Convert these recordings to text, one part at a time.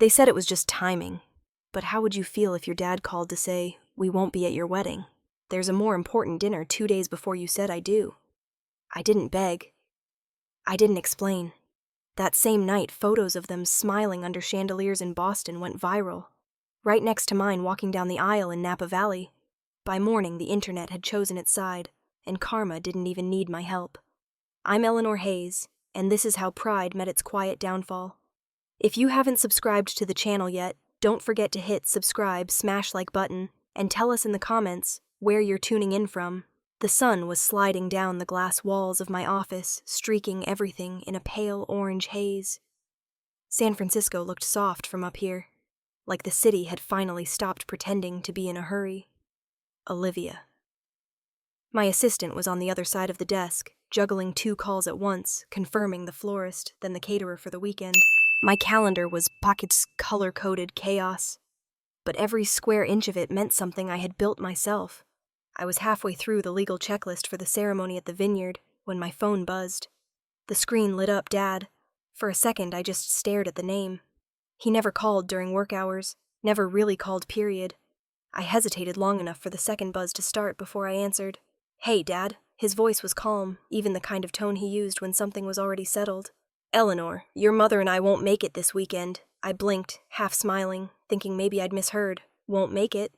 They said it was just timing. But how would you feel if your dad called to say, "We won't be at your wedding. There's a more important dinner 2 days before you said I do"? I didn't beg. I didn't explain. That same night, photos of them smiling under chandeliers in Boston went viral. Right next to mine walking down the aisle in Napa Valley. By morning, the internet had chosen its side, and karma didn't even need my help. I'm Eleanor Hayes, and this is how pride met its quiet downfall. If you haven't subscribed to the channel yet, don't forget to hit subscribe, smash like button, and tell us in the comments where you're tuning in from. The sun was sliding down the glass walls of my office, streaking everything in a pale orange haze. San Francisco looked soft from up here, like the city had finally stopped pretending to be in a hurry. Olivia. My assistant was on the other side of the desk, juggling 2 calls at once, confirming the florist, then the caterer for the weekend. My calendar was pockets color-coded chaos, but every square inch of it meant something I had built myself. I was halfway through the legal checklist for the ceremony at the Vineyard when my phone buzzed. The screen lit up Dad. For a second, I just stared at the name. He never called during work hours, never really called, period. I hesitated long enough for the second buzz to start before I answered. "Hey, Dad." His voice was calm, even the kind of tone he used when something was already settled. "Eleanor, your mother and I won't make it this weekend." I blinked, half smiling, thinking maybe I'd misheard. "Won't make it?"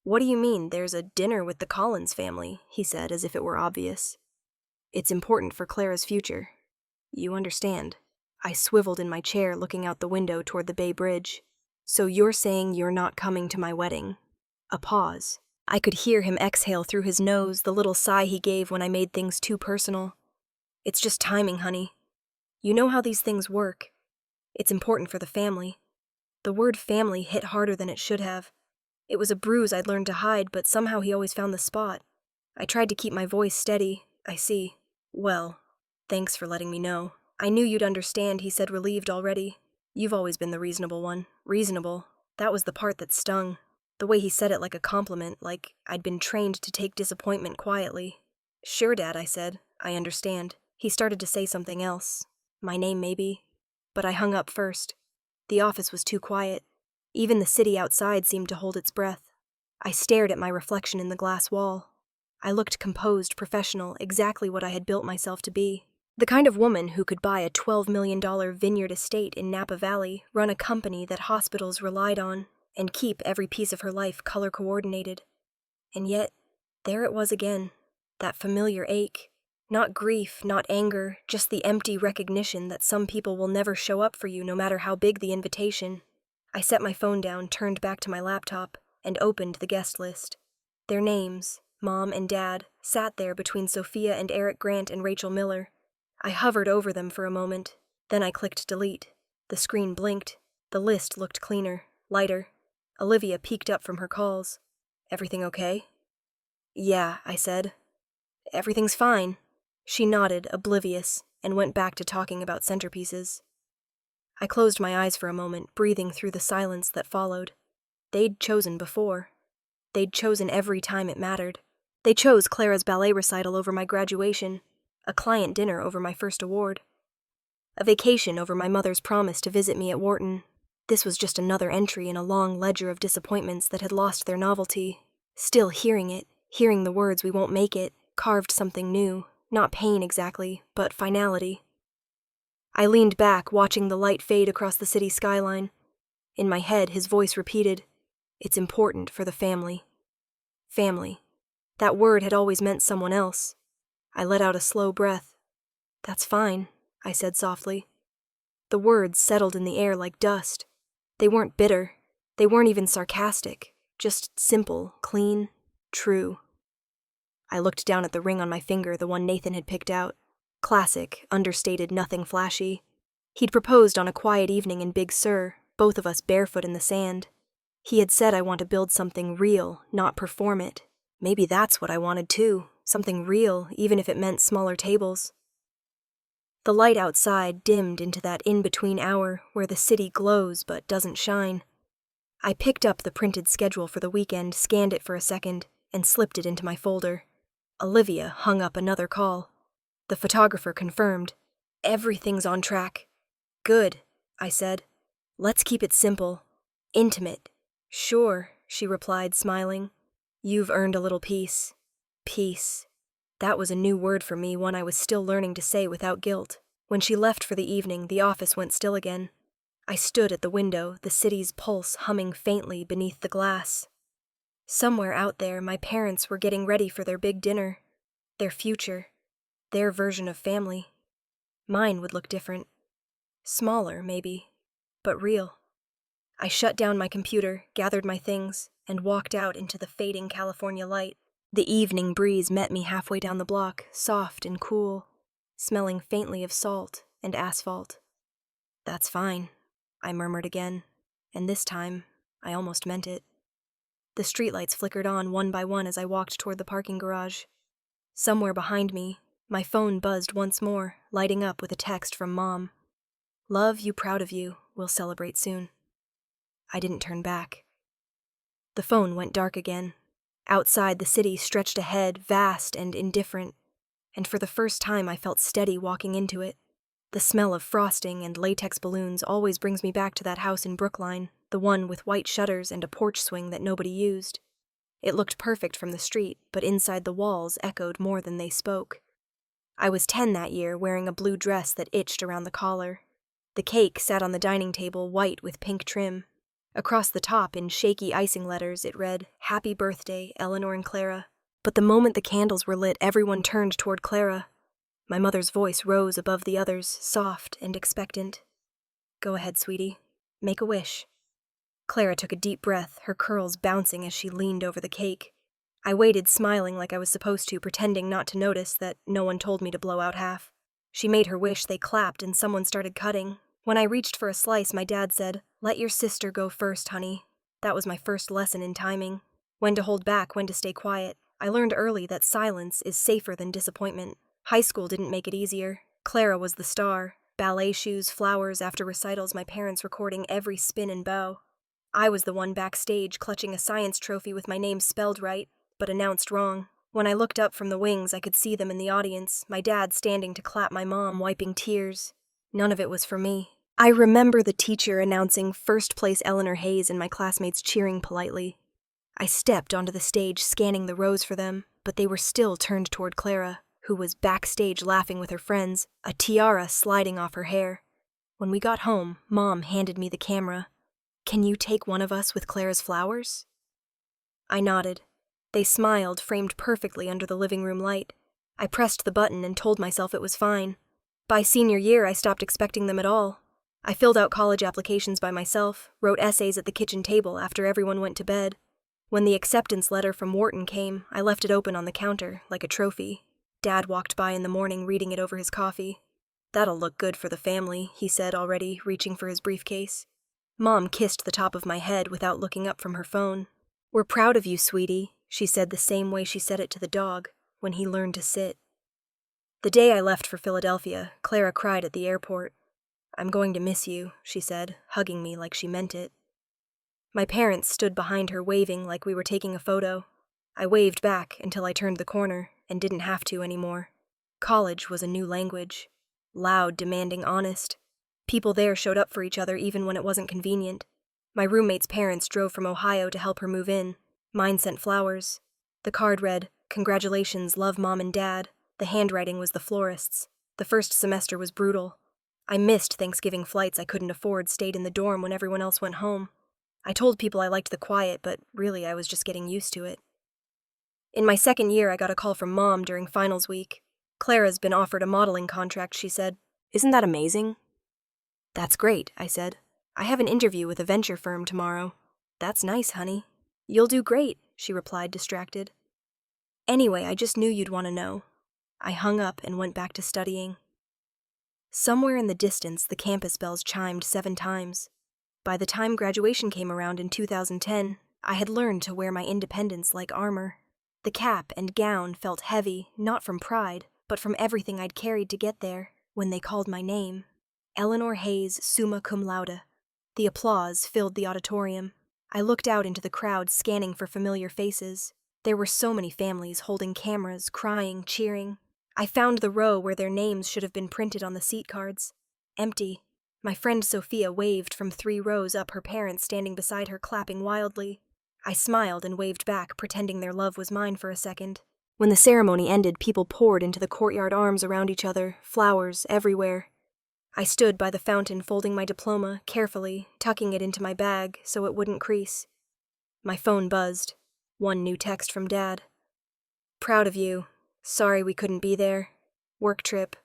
"What do you mean, there's a dinner with the Collins family?" he said, as if it were obvious. "It's important for Clara's future. You understand." I swiveled in my chair, looking out the window toward the Bay Bridge. "So you're saying you're not coming to my wedding?" A pause. I could hear him exhale through his nose, the little sigh he gave when I made things too personal. "It's just timing, honey. You know how these things work. It's important for the family." The word family hit harder than it should have. It was a bruise I'd learned to hide, but somehow he always found the spot. I tried to keep my voice steady. "I see. Well, thanks for letting me know. I knew you'd understand," he said, relieved already. "You've always been the reasonable one." Reasonable. That was the part that stung. The way he said it like a compliment, like I'd been trained to take disappointment quietly. "Sure, Dad," I said. "I understand." He started to say something else. My name, maybe. But I hung up first. The office was too quiet. Even the city outside seemed to hold its breath. I stared at my reflection in the glass wall. I looked composed, professional, exactly what I had built myself to be. The kind of woman who could buy a $12 million vineyard estate in Napa Valley, run a company that hospitals relied on, and keep every piece of her life color-coordinated. And yet, there it was again, that familiar ache. Not grief, not anger, just the empty recognition that some people will never show up for you no matter how big the invitation. I set my phone down, turned back to my laptop, and opened the guest list. Their names, Mom and Dad, sat there between Sophia and Eric Grant and Rachel Miller. I hovered over them for a moment, then I clicked delete. The screen blinked. The list looked cleaner, lighter. Olivia peeked up from her calls. "Everything okay?" "Yeah," I said. "Everything's fine." She nodded, oblivious, and went back to talking about centerpieces. I closed my eyes for a moment, breathing through the silence that followed. They'd chosen before. They'd chosen every time it mattered. They chose Clara's ballet recital over my graduation, a client dinner over my first award, a vacation over my mother's promise to visit me at Wharton. This was just another entry in a long ledger of disappointments that had lost their novelty. Still hearing it, hearing the words "we won't make it," carved something new. Not pain exactly, but finality. I leaned back, watching the light fade across the city skyline. In my head, his voice repeated, "It's important for the family." Family. That word had always meant someone else. I let out a slow breath. "That's fine," I said softly. The words settled in the air like dust. They weren't bitter. They weren't even sarcastic. Just simple, clean, true. I looked down at the ring on my finger, the one Nathan had picked out. Classic, understated, nothing flashy. He'd proposed on a quiet evening in Big Sur, both of us barefoot in the sand. He had said I want to build something real, not perform it. Maybe that's what I wanted too, something real, even if it meant smaller tables. The light outside dimmed into that in-between hour where the city glows but doesn't shine. I picked up the printed schedule for the weekend, scanned it for a second, and slipped it into my folder. Olivia hung up another call. The photographer confirmed. "Everything's on track." "Good," I said. Let's keep it simple. Intimate. Sure, she replied, smiling. You've earned a little peace. Peace. That was a new word for me, one I was still learning to say without guilt. When she left for the evening, the office went still again. I stood at the window, the city's pulse humming faintly beneath the glass. Somewhere out there, my parents were getting ready for their big dinner. Their future. Their version of family. Mine would look different. Smaller, maybe, but real. I shut down my computer, gathered my things, and walked out into the fading California light. The evening breeze met me halfway down the block, soft and cool, smelling faintly of salt and asphalt. That's fine, I murmured again, and this time, I almost meant it. The streetlights flickered on one by one as I walked toward the parking garage. Somewhere behind me, my phone buzzed once more, lighting up with a text from Mom. Love you, proud of you, we'll celebrate soon. I didn't turn back. The phone went dark again. Outside, the city stretched ahead, vast and indifferent, and for the first time I felt steady walking into it. The smell of frosting and latex balloons always brings me back to that house in Brookline, the one with white shutters and a porch swing that nobody used. It looked perfect from the street, but inside the walls echoed more than they spoke. I was 10 that year, wearing a blue dress that itched around the collar. The cake sat on the dining table, white with pink trim. Across the top, in shaky icing letters, it read, Happy birthday, Eleanor and Clara. But the moment the candles were lit, everyone turned toward Clara. My mother's voice rose above the others, soft and expectant. Go ahead, sweetie. Make a wish. Clara took a deep breath, her curls bouncing as she leaned over the cake. I waited, smiling like I was supposed to, pretending not to notice that no one told me to blow out half. She made her wish, they clapped, and someone started cutting. When I reached for a slice, my dad said, Let your sister go first, honey. That was my first lesson in timing. When to hold back, when to stay quiet. I learned early that silence is safer than disappointment. High school didn't make it easier. Clara was the star. Ballet shoes, flowers after recitals, my parents recording every spin and bow. I was the one backstage clutching a science trophy with my name spelled right, but announced wrong. When I looked up from the wings, I could see them in the audience, my dad standing to clap my mom, wiping tears. None of it was for me. I remember the teacher announcing first place Eleanor Hayes and my classmates cheering politely. I stepped onto the stage, scanning the rows for them, but they were still turned toward Clara, who was backstage laughing with her friends, a tiara sliding off her hair. When we got home, Mom handed me the camera. Can you take one of us with Clara's flowers? I nodded. They smiled, framed perfectly under the living room light. I pressed the button and told myself it was fine. By senior year, I stopped expecting them at all. I filled out college applications by myself, wrote essays at the kitchen table after everyone went to bed. When the acceptance letter from Wharton came, I left it open on the counter, like a trophy. Dad walked by in the morning, reading it over his coffee. That'll look good for the family, he said already, reaching for his briefcase. Mom kissed the top of my head without looking up from her phone. We're proud of you, sweetie, she said the same way she said it to the dog, when he learned to sit. The day I left for Philadelphia, Clara cried at the airport. I'm going to miss you, she said, hugging me like she meant it. My parents stood behind her waving like we were taking a photo. I waved back until I turned the corner and didn't have to anymore. College was a new language. Loud, demanding, honest. People there showed up for each other even when it wasn't convenient. My roommate's parents drove from Ohio to help her move in. Mine sent flowers. The card read, Congratulations, love Mom and Dad. The handwriting was the florist's. The first semester was brutal. I missed Thanksgiving flights I couldn't afford, stayed in the dorm when everyone else went home. I told people I liked the quiet, but really I was just getting used to it. In my second year, I got a call from Mom during finals week. Clara's been offered a modeling contract, she said. Isn't that amazing? That's great, I said. I have an interview with a venture firm tomorrow. That's nice, honey. You'll do great, she replied, distracted. Anyway, I just knew you'd want to know. I hung up and went back to studying. Somewhere in the distance, the campus bells chimed 7 times. By the time graduation came around in 2010, I had learned to wear my independence like armor. The cap and gown felt heavy, not from pride, but from everything I'd carried to get there, when they called my name. Eleanor Hayes, summa cum laude. The applause filled the auditorium. I looked out into the crowd, scanning for familiar faces. There were so many families holding cameras, crying, cheering. I found the row where their names should have been printed on the seat cards. Empty. My friend Sophia waved from 3 rows up, her parents standing beside her clapping wildly. I smiled and waved back, pretending their love was mine for a second. When the ceremony ended, people poured into the courtyard, arms around each other, flowers everywhere. I stood by the fountain folding my diploma, carefully, tucking it into my bag so it wouldn't crease. My phone buzzed. One new text from Dad. "Proud of you. Sorry we couldn't be there. Work trip.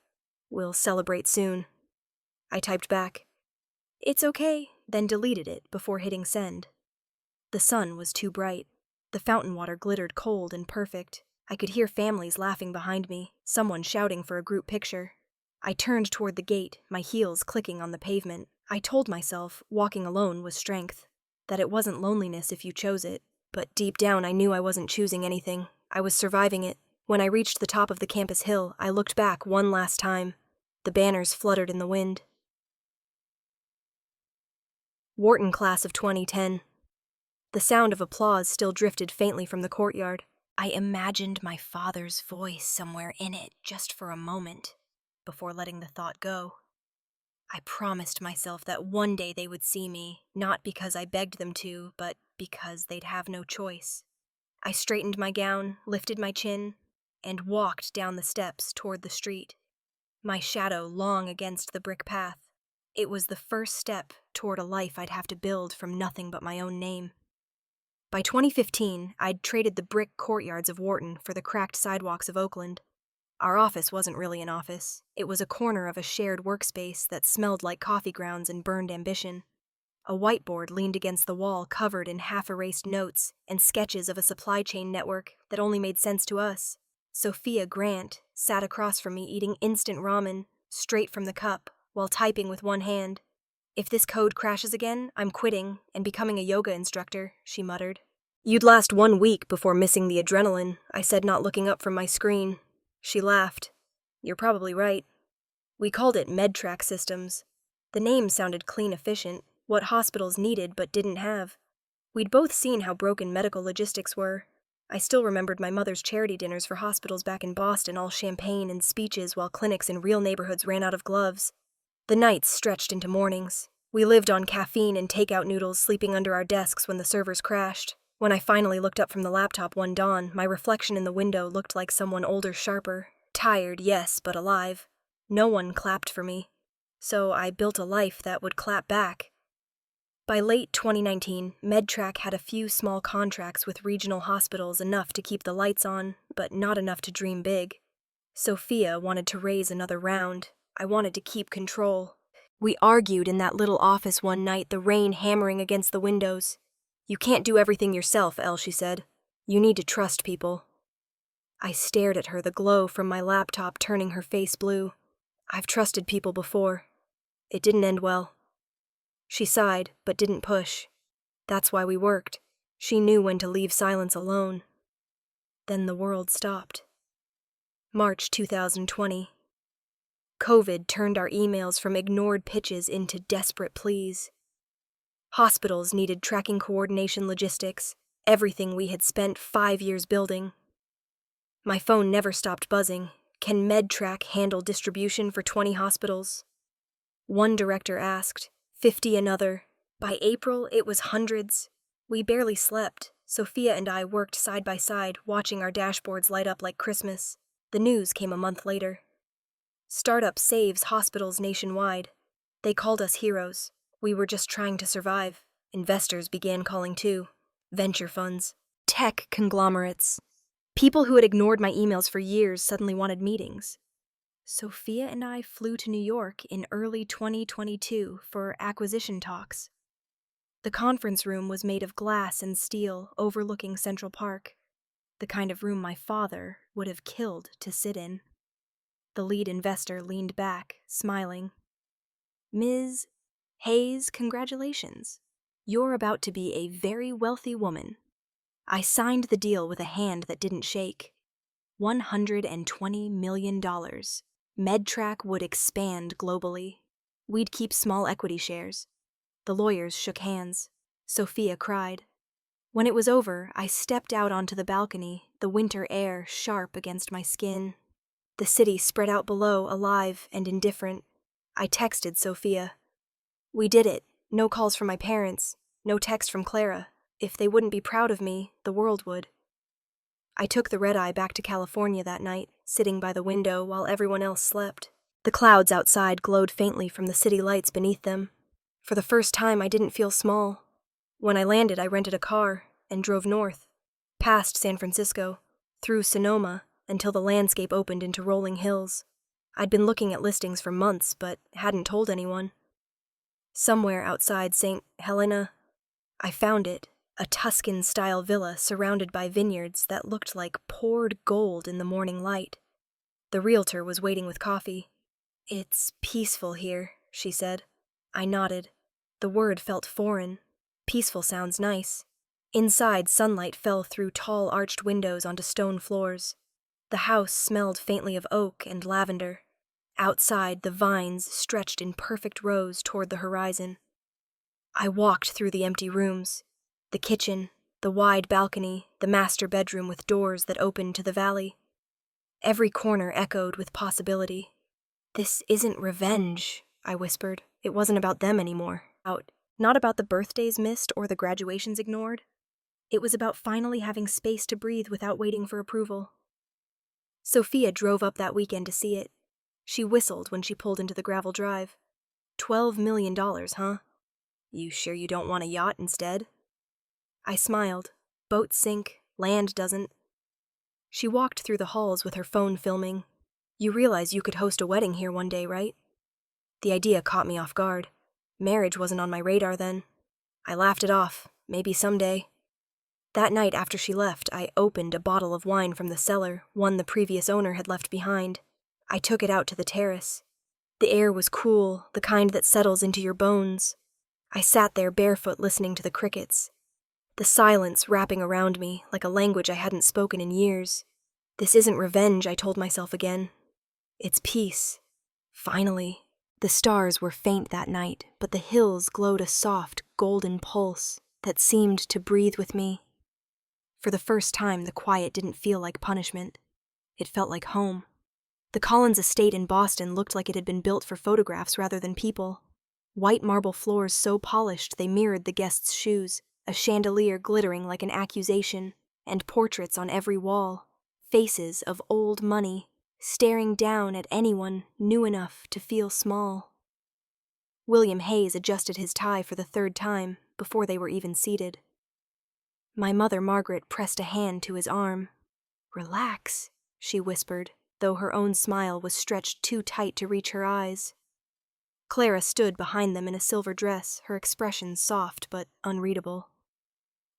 We'll celebrate soon." I typed back, "It's okay," then deleted it before hitting send. The sun was too bright. The fountain water glittered cold and perfect. I could hear families laughing behind me, someone shouting for a group picture. I turned toward the gate, my heels clicking on the pavement. I told myself walking alone was strength, that it wasn't loneliness if you chose it. But deep down I knew I wasn't choosing anything. I was surviving it. When I reached the top of the campus hill, I looked back one last time. The banners fluttered in the wind. Wharton class of 2010. The sound of applause still drifted faintly from the courtyard. I imagined my father's voice somewhere in it just for a moment, before letting the thought go. I promised myself that one day they would see me, not because I begged them to, but because they'd have no choice. I straightened my gown, lifted my chin, and walked down the steps toward the street, my shadow long against the brick path. It was the first step toward a life I'd have to build from nothing but my own name. By 2015, I'd traded the brick courtyards of Wharton for the cracked sidewalks of Oakland. Our office wasn't really an office. It was a corner of a shared workspace that smelled like coffee grounds and burned ambition. A whiteboard leaned against the wall, covered in half-erased notes and sketches of a supply chain network that only made sense to us. Sophia Grant sat across from me eating instant ramen, straight from the cup, while typing with one hand. "If this code crashes again, I'm quitting and becoming a yoga instructor," she muttered. "You'd last 1 week before missing the adrenaline," I said, not looking up from my screen. She laughed. "You're probably right." We called it MedTrack Systems. The name sounded clean, efficient, what hospitals needed but didn't have. We'd both seen how broken medical logistics were. I still remembered my mother's charity dinners for hospitals back in Boston, all champagne and speeches while clinics in real neighborhoods ran out of gloves. The nights stretched into mornings. We lived on caffeine and takeout noodles, sleeping under our desks when the servers crashed. When I finally looked up from the laptop one dawn, my reflection in the window looked like someone older, sharper. Tired, yes, but alive. No one clapped for me. So I built a life that would clap back. By late 2019, MedTrack had a few small contracts with regional hospitals, enough to keep the lights on, but not enough to dream big. Sophia wanted to raise another round. I wanted to keep control. We argued in that little office one night, the rain hammering against the windows. "You can't do everything yourself, Elle," she said. "You need to trust people." I stared at her, the glow from my laptop turning her face blue. I've trusted people before. It didn't end well. She sighed, but didn't push. That's why we worked. She knew when to leave silence alone. Then the world stopped. March 2020. COVID turned our emails from ignored pitches into desperate pleas. Hospitals needed tracking, coordination, logistics, everything we had spent 5 years building. My phone never stopped buzzing. Can MedTrack handle distribution for 20 hospitals? One director asked, 50 another. By April, it was hundreds. We barely slept. Sophia and I worked side by side, watching our dashboards light up like Christmas. The news came a month later. Startup saves hospitals nationwide. They called us heroes. We were just trying to survive. Investors began calling too. Venture funds. Tech conglomerates. People who had ignored my emails for years suddenly wanted meetings. Sophia and I flew to New York in early 2022 for acquisition talks. The conference room was made of glass and steel, overlooking Central Park, the kind of room my father would have killed to sit in. The lead investor leaned back, smiling. "Ms. Hayes, congratulations. You're about to be a very wealthy woman." I signed the deal with a hand that didn't shake. $120 million. MedTrack would expand globally. We'd keep small equity shares. The lawyers shook hands. Sophia cried. When it was over, I stepped out onto the balcony, the winter air sharp against my skin. The city spread out below, alive and indifferent. I texted Sophia. We did it. No calls from my parents. No text from Clara. If they wouldn't be proud of me, the world would. I took the red-eye back to California that night, sitting by the window while everyone else slept. The clouds outside glowed faintly from the city lights beneath them. For the first time, I didn't feel small. When I landed, I rented a car and drove north, past San Francisco, through Sonoma, until the landscape opened into rolling hills. I'd been looking at listings for months, but hadn't told anyone. Somewhere outside St. Helena, I found it, a Tuscan-style villa surrounded by vineyards that looked like poured gold in the morning light. The realtor was waiting with coffee. "It's peaceful here," she said. I nodded. The word felt foreign. Peaceful sounds nice. Inside, sunlight fell through tall arched windows onto stone floors. The house smelled faintly of oak and lavender. Outside, the vines stretched in perfect rows toward the horizon. I walked through the empty rooms. The kitchen, the wide balcony, the master bedroom with doors that opened to the valley. Every corner echoed with possibility. "This isn't revenge," I whispered. It wasn't about them anymore. Not about the birthdays missed or the graduations ignored. It was about finally having space to breathe without waiting for approval. Sophia drove up that weekend to see it. She whistled when she pulled into the gravel drive. $12 million, huh? You sure you don't want a yacht instead? I smiled. Boats sink, land doesn't. She walked through the halls with her phone filming. "You realize you could host a wedding here one day, right?" The idea caught me off guard. Marriage wasn't on my radar then. I laughed it off. Maybe someday. That night after she left, I opened a bottle of wine from the cellar, one the previous owner had left behind. I took it out to the terrace. The air was cool, the kind that settles into your bones. I sat there barefoot listening to the crickets. The silence wrapping around me like a language I hadn't spoken in years. This isn't revenge, I told myself again. It's peace. Finally. The stars were faint that night, but the hills glowed a soft, golden pulse that seemed to breathe with me. For the first time, the quiet didn't feel like punishment. It felt like home. The Collins estate in Boston looked like it had been built for photographs rather than people. White marble floors so polished they mirrored the guests' shoes, a chandelier glittering like an accusation, and portraits on every wall, faces of old money, staring down at anyone new enough to feel small. William Hayes adjusted his tie for the third time before they were even seated. My mother, Margaret, pressed a hand to his arm. "Relax," she whispered, though her own smile was stretched too tight to reach her eyes. Clara stood behind them in a silver dress, her expression soft but unreadable.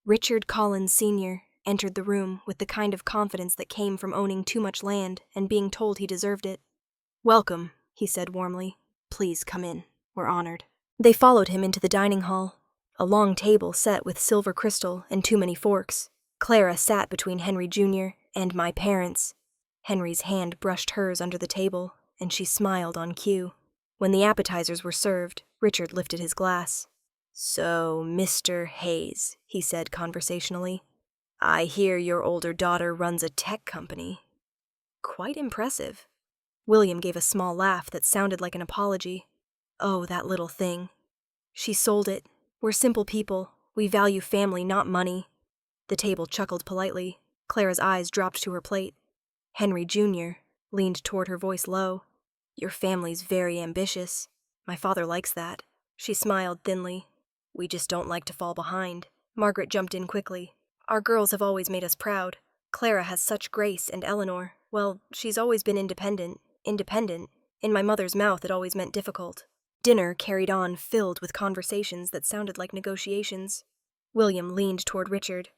Richard Collins Sr. entered the room with the kind of confidence that came from owning too much land and being told he deserved it. "Welcome," he said warmly. "Please come in. We're honored." They followed him into the dining hall, a long table set with silver crystal and too many forks. Clara sat between Henry Jr. and my parents. Henry's hand brushed hers under the table, and she smiled on cue. When the appetizers were served, Richard lifted his glass. "So, Mr. Hayes," he said conversationally, "I hear your older daughter runs a tech company." "Quite impressive." William gave a small laugh that sounded like an apology. "Oh, that little thing. She sold it. We're simple people. We value family, not money." The table chuckled politely. Clara's eyes dropped to her plate. Henry Jr. leaned toward her, voice low. "Your family's very ambitious. My father likes that." She smiled thinly. "We just don't like to fall behind." Margaret jumped in quickly. "Our girls have always made us proud. Clara has such grace, and Eleanor, well, she's always been independent. Independent. In my mother's mouth, it always meant difficult." Dinner carried on, filled with conversations that sounded like negotiations. William leaned toward Richard.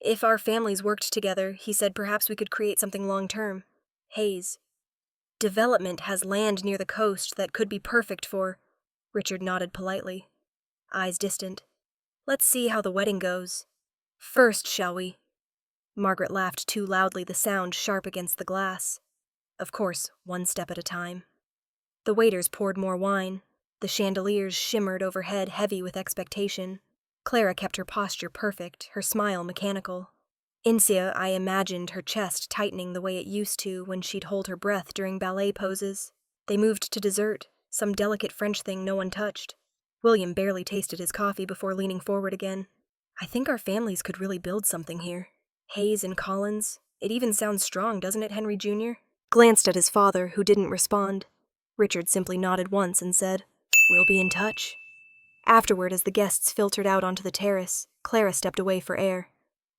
"If our families worked together," he said, "perhaps we could create something long-term." Hayes. "Development has land near the coast that could be perfect for—" Richard nodded politely. Eyes distant. "Let's see how the wedding goes. First, shall we?" Margaret laughed too loudly, the sound sharp against the glass. "Of course, one step at a time." The waiters poured more wine. The chandeliers shimmered overhead, heavy with expectation. Clara kept her posture perfect, her smile mechanical. Incia, I imagined her chest tightening the way it used to when she'd hold her breath during ballet poses. They moved to dessert, some delicate French thing no one touched. William barely tasted his coffee before leaning forward again. I think our families could really build something here. Hayes and Collins. It even sounds strong, doesn't it, Henry Jr.? Glanced at his father, who didn't respond. Richard simply nodded once and said, "We'll be in touch." Afterward, as the guests filtered out onto the terrace, Clara stepped away for air.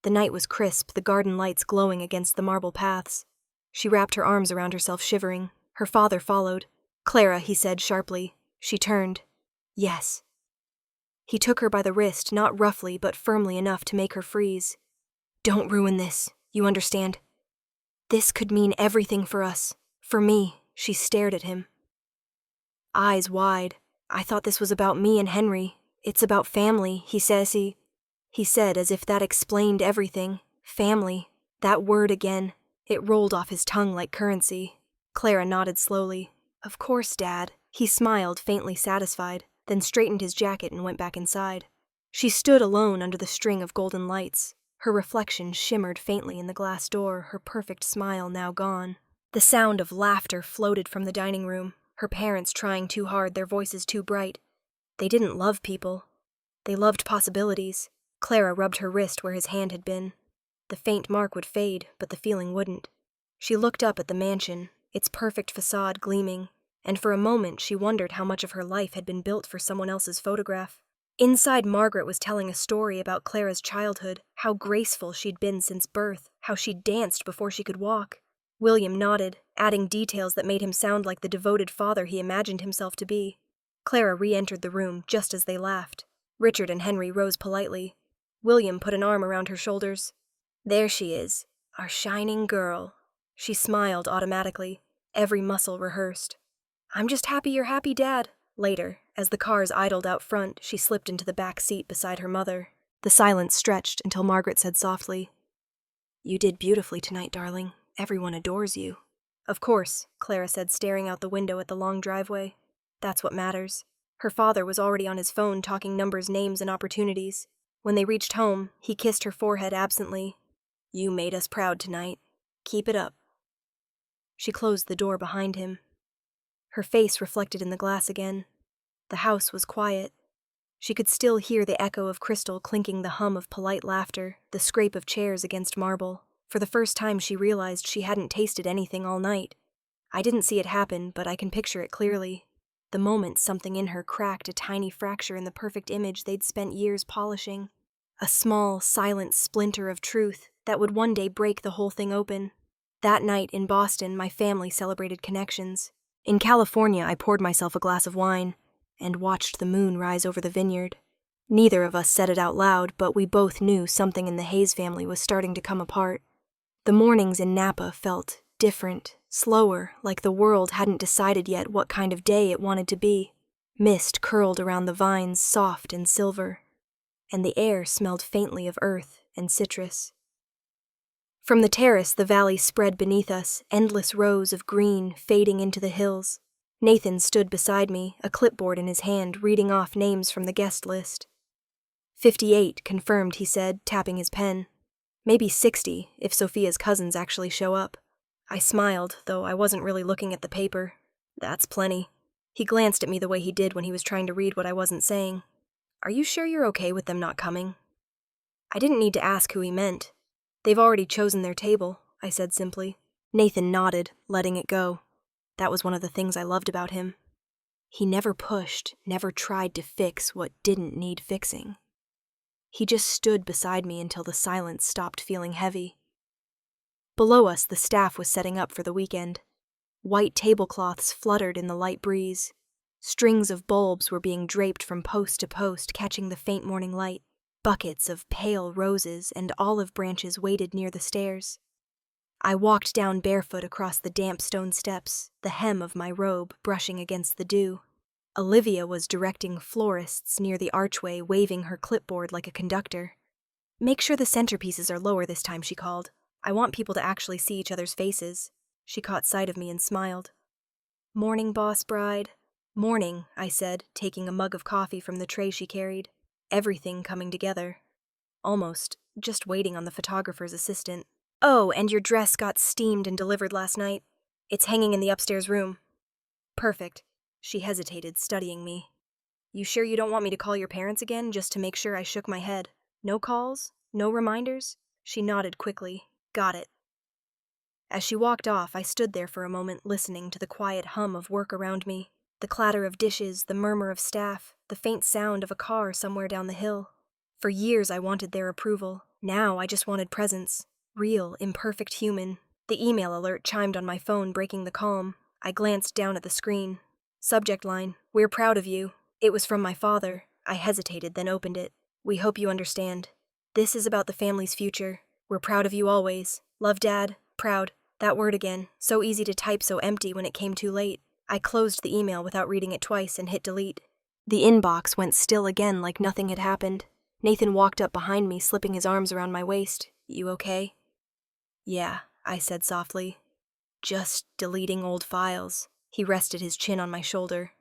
The night was crisp, the garden lights glowing against the marble paths. She wrapped her arms around herself, shivering. Her father followed. "Clara," he said sharply. She turned. "Yes." He took her by the wrist, not roughly, but firmly enough to make her freeze. "Don't ruin this, you understand? This could mean everything for us. For me." She stared at him. Eyes wide. "I thought this was about me and Henry. It's about family," he said as if that explained everything. Family. That word again. It rolled off his tongue like currency. Clara nodded slowly. "Of course, Dad." He smiled, faintly satisfied, then straightened his jacket and went back inside. She stood alone under the string of golden lights. Her reflection shimmered faintly in the glass door, her perfect smile now gone. The sound of laughter floated from the dining room, her parents trying too hard, their voices too bright. They didn't love people. They loved possibilities. Clara rubbed her wrist where his hand had been. The faint mark would fade, but the feeling wouldn't. She looked up at the mansion, its perfect facade gleaming, and for a moment she wondered how much of her life had been built for someone else's photograph. Inside, Margaret was telling a story about Clara's childhood, how graceful she'd been since birth, how she'd danced before she could walk. William nodded, adding details that made him sound like the devoted father he imagined himself to be. Clara re-entered the room just as they laughed. Richard and Henry rose politely. William put an arm around her shoulders. "There she is, our shining girl." She smiled automatically, every muscle rehearsed. "I'm just happy you're happy, Dad." Later, as the cars idled out front, she slipped into the back seat beside her mother. The silence stretched until Margaret said softly, "You did beautifully tonight, darling. Everyone adores you." "Of course," Clara said, staring out the window at the long driveway. "That's what matters." Her father was already on his phone talking numbers, names, and opportunities. When they reached home, he kissed her forehead absently. "You made us proud tonight. Keep it up." She closed the door behind him. Her face reflected in the glass again. The house was quiet. She could still hear the echo of crystal clinking, the hum of polite laughter, the scrape of chairs against marble. For the first time she realized she hadn't tasted anything all night. I didn't see it happen, but I can picture it clearly. The moment something in her cracked a tiny fracture in the perfect image they'd spent years polishing. A small, silent splinter of truth that would one day break the whole thing open. That night in Boston, my family celebrated connections. In California, I poured myself a glass of wine and watched the moon rise over the vineyard. Neither of us said it out loud, but we both knew something in the Hayes family was starting to come apart. The mornings in Napa felt different, slower, like the world hadn't decided yet what kind of day it wanted to be. Mist curled around the vines, soft and silver, and the air smelled faintly of earth and citrus. From the terrace, the valley spread beneath us, endless rows of green fading into the hills. Nathan stood beside me, a clipboard in his hand, reading off names from the guest list. 58, confirmed, he said, tapping his pen. Maybe 60, if Sophia's cousins actually show up. I smiled, though I wasn't really looking at the paper. That's plenty. He glanced at me the way he did when he was trying to read what I wasn't saying. Are you sure you're okay with them not coming? I didn't need to ask who he meant. They've already chosen their table, I said simply. Nathan nodded, letting it go. That was one of the things I loved about him. He never pushed, never tried to fix what didn't need fixing. He just stood beside me until the silence stopped feeling heavy. Below us, the staff was setting up for the weekend. White tablecloths fluttered in the light breeze. Strings of bulbs were being draped from post to post, catching the faint morning light. Buckets of pale roses and olive branches waited near the stairs. I walked down barefoot across the damp stone steps, the hem of my robe brushing against the dew. Olivia was directing florists near the archway, waving her clipboard like a conductor. "Make sure the centerpieces are lower this time," she called. "I want people to actually see each other's faces." She caught sight of me and smiled. "Morning, boss bride." "Morning," I said, taking a mug of coffee from the tray she carried. Everything coming together. Almost, just waiting on the photographer's assistant. "Oh, and your dress got steamed and delivered last night. It's hanging in the upstairs room." "Perfect." She hesitated, studying me. You sure you don't want me to call your parents again just to make sure? I shook my head. No calls? No reminders? She nodded quickly. Got it. As she walked off, I stood there for a moment listening to the quiet hum of work around me. The clatter of dishes, the murmur of staff, the faint sound of a car somewhere down the hill. For years I wanted their approval. Now I just wanted presence. Real, imperfect human. The email alert chimed on my phone, breaking the calm. I glanced down at the screen. Subject line, "We're proud of you." It was from my father. I hesitated, then opened it. "We hope you understand. This is about the family's future. We're proud of you always. Love, Dad. Proud." That word again, so easy to type, so empty when it came too late. I closed the email without reading it twice and hit delete. The inbox went still again like nothing had happened. Nathan walked up behind me, slipping his arms around my waist. "You okay?" "Yeah," I said softly. "Just deleting old files." He rested his chin on my shoulder.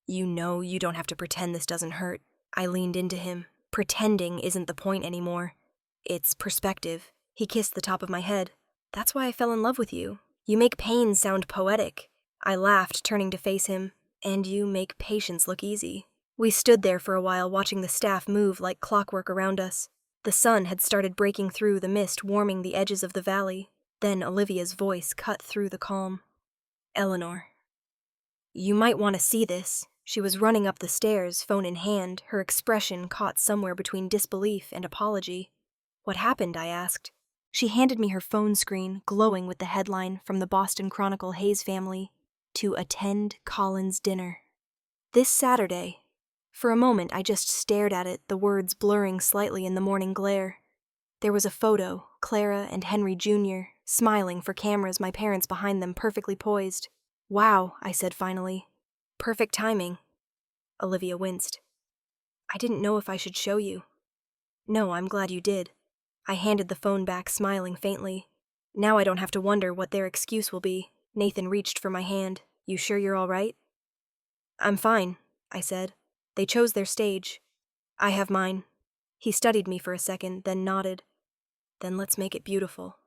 "You know you don't have to pretend this doesn't hurt." I leaned into him. Pretending isn't the point anymore. It's perspective. He kissed the top of my head. "That's why I fell in love with you. You make pain sound poetic." I laughed, turning to face him. "And you make patience look easy." We stood there for a while, watching the staff move like clockwork around us. The sun had started breaking through the mist, warming the edges of the valley. Then Olivia's voice cut through the calm. "Eleanor, you might want to see this." She was running up the stairs, phone in hand, her expression caught somewhere between disbelief and apology. "What happened?" I asked. She handed me her phone screen, glowing with the headline from the Boston Chronicle Hayes family, "To attend Colin's dinner." This Saturday. For a moment I just stared at it, the words blurring slightly in the morning glare. There was a photo, Clara and Henry Jr., smiling for cameras, my parents behind them, perfectly poised. "Wow," I said finally. "Perfect timing." Olivia winced. "I didn't know if I should show you." "No, I'm glad you did." I handed the phone back, smiling faintly. Now I don't have to wonder what their excuse will be. Nathan reached for my hand. "You sure you're all right?" "I'm fine," I said. "They chose their stage. I have mine." He studied me for a second, then nodded. "Then let's make it beautiful."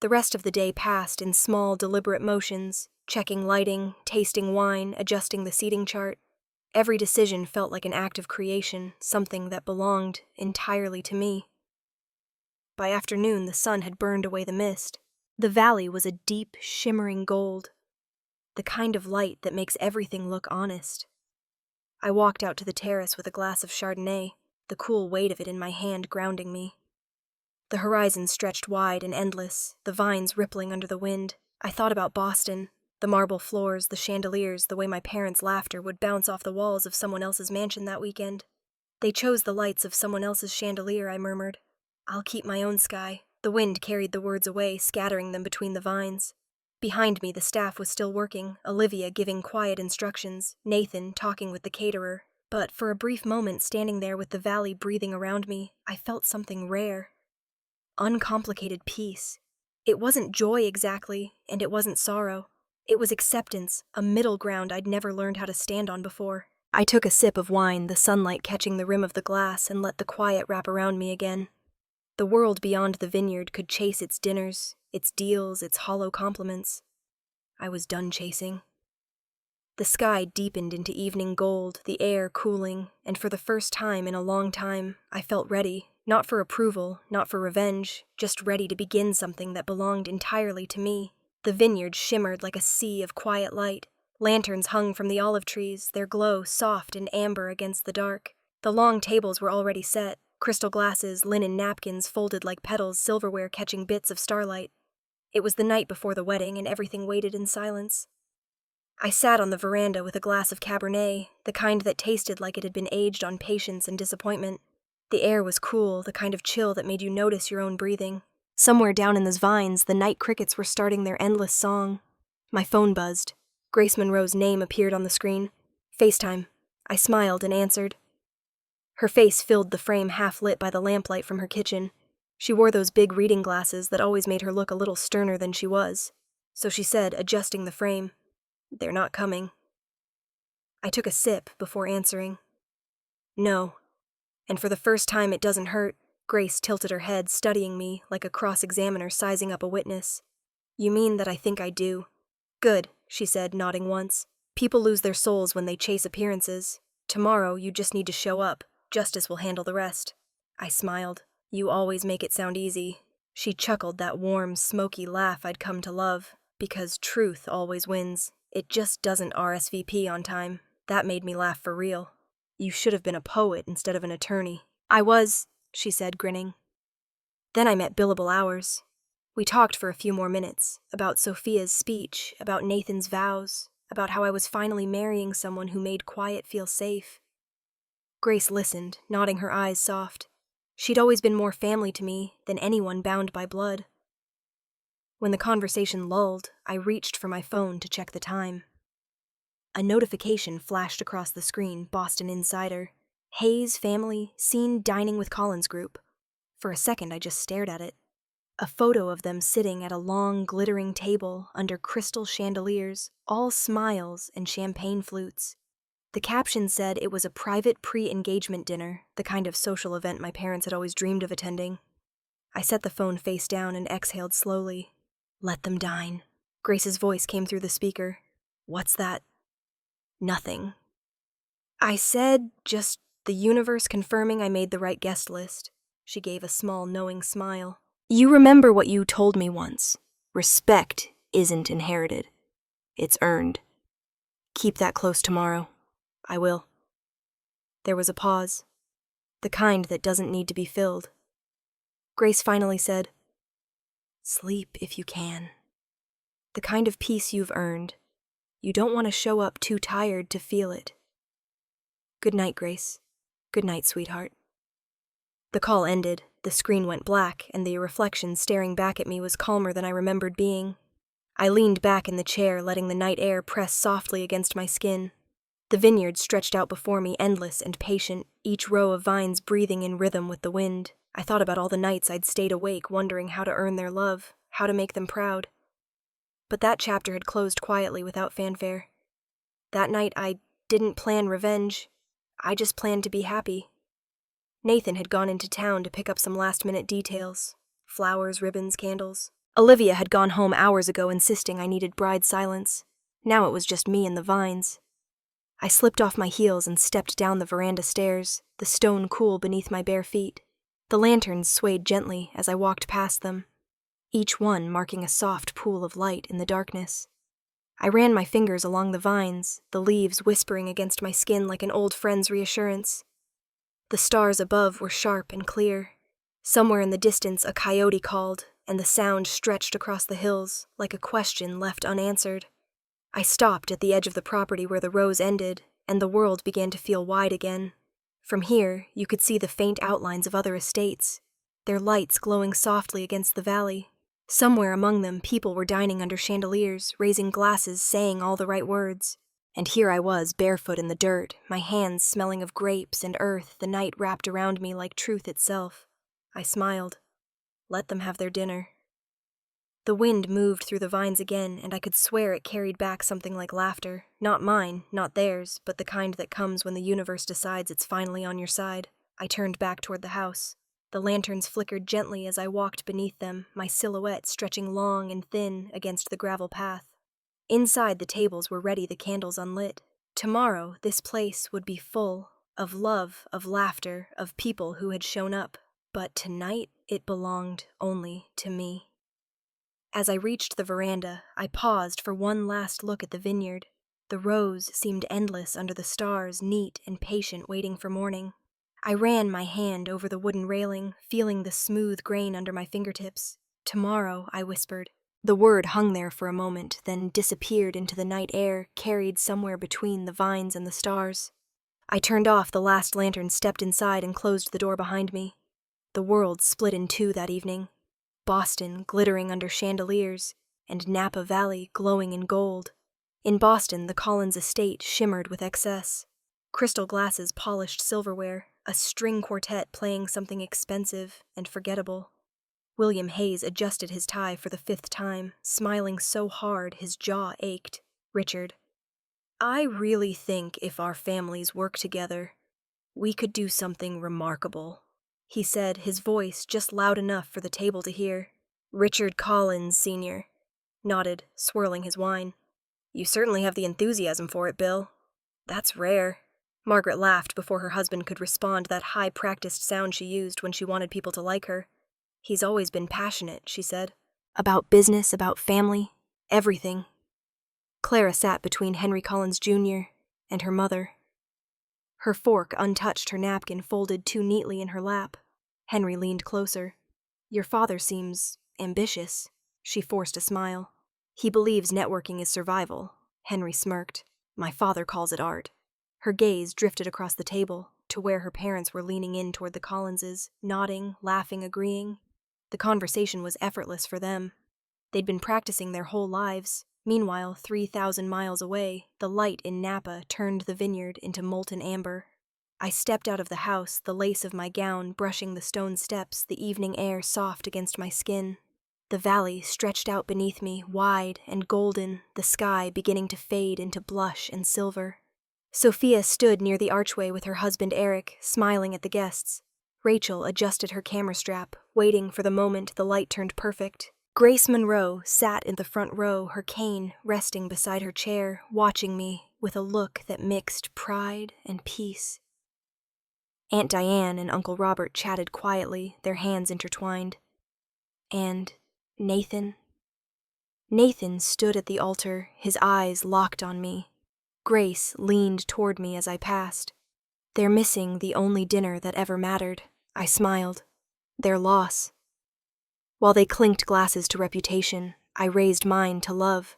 The rest of the day passed in small, deliberate motions, checking lighting, tasting wine, adjusting the seating chart. Every decision felt like an act of creation, something that belonged entirely to me. By afternoon, the sun had burned away the mist. The valley was a deep, shimmering gold, the kind of light that makes everything look honest. I walked out to the terrace with a glass of Chardonnay, the cool weight of it in my hand grounding me. The horizon stretched wide and endless, the vines rippling under the wind. I thought about Boston, the marble floors, the chandeliers, the way my parents' laughter would bounce off the walls of someone else's mansion that weekend. "They chose the lights of someone else's chandelier," I murmured. "I'll keep my own sky." The wind carried the words away, scattering them between the vines. Behind me, the staff was still working, Olivia giving quiet instructions, Nathan talking with the caterer. But for a brief moment, standing there with the valley breathing around me, I felt something rare. Uncomplicated peace. It wasn't joy exactly, and it wasn't sorrow. It was acceptance, a middle ground I'd never learned how to stand on before. I took a sip of wine, the sunlight catching the rim of the glass, and let the quiet wrap around me again. The world beyond the vineyard could chase its dinners, its deals, its hollow compliments. I was done chasing. The sky deepened into evening gold, the air cooling, and for the first time in a long time, I felt ready, not for approval, not for revenge, just ready to begin something that belonged entirely to me. The vineyard shimmered like a sea of quiet light. Lanterns hung from the olive trees, their glow soft and amber against the dark. The long tables were already set, crystal glasses, linen napkins folded like petals, silverware catching bits of starlight. It was the night before the wedding, and everything waited in silence. I sat on the veranda with a glass of Cabernet, the kind that tasted like it had been aged on patience and disappointment. The air was cool, the kind of chill that made you notice your own breathing. Somewhere down in those vines, the night crickets were starting their endless song. My phone buzzed. Grace Monroe's name appeared on the screen. FaceTime. I smiled and answered. Her face filled the frame half lit by the lamplight from her kitchen. She wore those big reading glasses that always made her look a little sterner than she was. So she said, adjusting the frame, "They're not coming." I took a sip before answering. "No." And for the first time it doesn't hurt, Grace tilted her head, studying me like a cross-examiner sizing up a witness. "You mean that I think I do." "Good," she said, nodding once. "People lose their souls when they chase appearances. Tomorrow, you just need to show up. Justice will handle the rest. I smiled. You always make it sound easy. She chuckled that warm, smoky laugh I'd come to love. Because truth always wins. It just doesn't RSVP on time. That made me laugh for real. You should have been a poet instead of an attorney. I was, she said, grinning. Then I met billable hours. We talked for a few more minutes, about Sophia's speech, about Nathan's vows, about how I was finally marrying someone who made quiet feel safe. Grace listened, nodding her eyes soft. She'd always been more family to me than anyone bound by blood. When the conversation lulled, I reached for my phone to check the time. A notification flashed across the screen, Boston Insider. Hayes family, seen dining with Collins Group. For a second, I just stared at it. A photo of them sitting at a long, glittering table under crystal chandeliers, all smiles and champagne flutes. The caption said it was a private pre-engagement dinner, the kind of social event my parents had always dreamed of attending. I set the phone face down and exhaled slowly. Let them dine. Grace's voice came through the speaker. What's that? Nothing. I said, just the universe confirming I made the right guest list. She gave a small, knowing smile. You remember what you told me once. Respect isn't inherited. It's earned. Keep that close tomorrow. I will. There was a pause. The kind that doesn't need to be filled. Grace finally said, Sleep if you can. The kind of peace you've earned. You don't want to show up too tired to feel it. Good night, Grace. Good night, sweetheart. The call ended, the screen went black, and the reflection staring back at me was calmer than I remembered being. I leaned back in the chair, letting the night air press softly against my skin. The vineyard stretched out before me, endless and patient, each row of vines breathing in rhythm with the wind. I thought about all the nights I'd stayed awake, wondering how to earn their love, how to make them proud. But that chapter had closed quietly without fanfare. That night I didn't plan revenge. I just planned to be happy. Nathan had gone into town to pick up some last-minute details. Flowers, ribbons, candles. Olivia had gone home hours ago, insisting I needed bride silence. Now it was just me and the vines. I slipped off my heels and stepped down the veranda stairs, the stone cool beneath my bare feet. The lanterns swayed gently as I walked past them, each one marking a soft pool of light in the darkness. I ran my fingers along the vines, the leaves whispering against my skin like an old friend's reassurance. The stars above were sharp and clear. Somewhere in the distance a coyote called, and the sound stretched across the hills like a question left unanswered. I stopped at the edge of the property where the rows ended, and the world began to feel wide again. From here, you could see the faint outlines of other estates, their lights glowing softly against the valley. Somewhere among them, people were dining under chandeliers, raising glasses, saying all the right words. And here I was, barefoot in the dirt, my hands smelling of grapes and earth, the night wrapped around me like truth itself. I smiled. Let them have their dinner. The wind moved through the vines again, and I could swear it carried back something like laughter. Not mine, not theirs, but the kind that comes when the universe decides it's finally on your side. I turned back toward the house. The lanterns flickered gently as I walked beneath them, my silhouette stretching long and thin against the gravel path. Inside the tables were ready, the candles unlit. Tomorrow, this place would be full of love, of laughter, of people who had shown up. But tonight, it belonged only to me. As I reached the veranda, I paused for one last look at the vineyard. The rows seemed endless under the stars, neat and patient, waiting for morning. I ran my hand over the wooden railing, feeling the smooth grain under my fingertips. Tomorrow, I whispered. The word hung there for a moment, then disappeared into the night air, carried somewhere between the vines and the stars. I turned off the last lantern, stepped inside, and closed the door behind me. The world split in two that evening. Boston glittering under chandeliers, and Napa Valley glowing in gold. In Boston, the Collins estate shimmered with excess. Crystal glasses polished silverware, a string quartet playing something expensive and forgettable. William Hayes adjusted his tie for the 5th time, smiling so hard his jaw ached. Richard, I really think if our families work together, we could do something remarkable, he said, his voice just loud enough for the table to hear. Richard Collins, Sr. nodded, swirling his wine. You certainly have the enthusiasm for it, Bill. That's rare. Margaret laughed before her husband could respond, that high-practiced sound she used when she wanted people to like her. He's always been passionate, she said. About business, about family, everything. Clara sat between Henry Collins Jr. and her mother. Her fork untouched, her napkin folded too neatly in her lap. Henry leaned closer. Your father seems ambitious. She forced a smile. He believes networking is survival. Henry smirked. My father calls it art. Her gaze drifted across the table to where her parents were leaning in toward the Collinses, nodding, laughing, agreeing. The conversation was effortless for them. They'd been practicing their whole lives. Meanwhile, 3,000 miles away, the light in Napa turned the vineyard into molten amber. I stepped out of the house, the lace of my gown brushing the stone steps, the evening air soft against my skin. The valley stretched out beneath me, wide and golden, the sky beginning to fade into blush and silver. Sophia stood near the archway with her husband Eric, smiling at the guests. Rachel adjusted her camera strap, waiting for the moment the light turned perfect. Grace Monroe sat in the front row, her cane resting beside her chair, watching me with a look that mixed pride and peace. Aunt Diane and Uncle Robert chatted quietly, their hands intertwined. And Nathan? Nathan stood at the altar, his eyes locked on me. Grace leaned toward me as I passed. They're missing the only dinner that ever mattered. I smiled. Their loss. While they clinked glasses to reputation, I raised mine to love.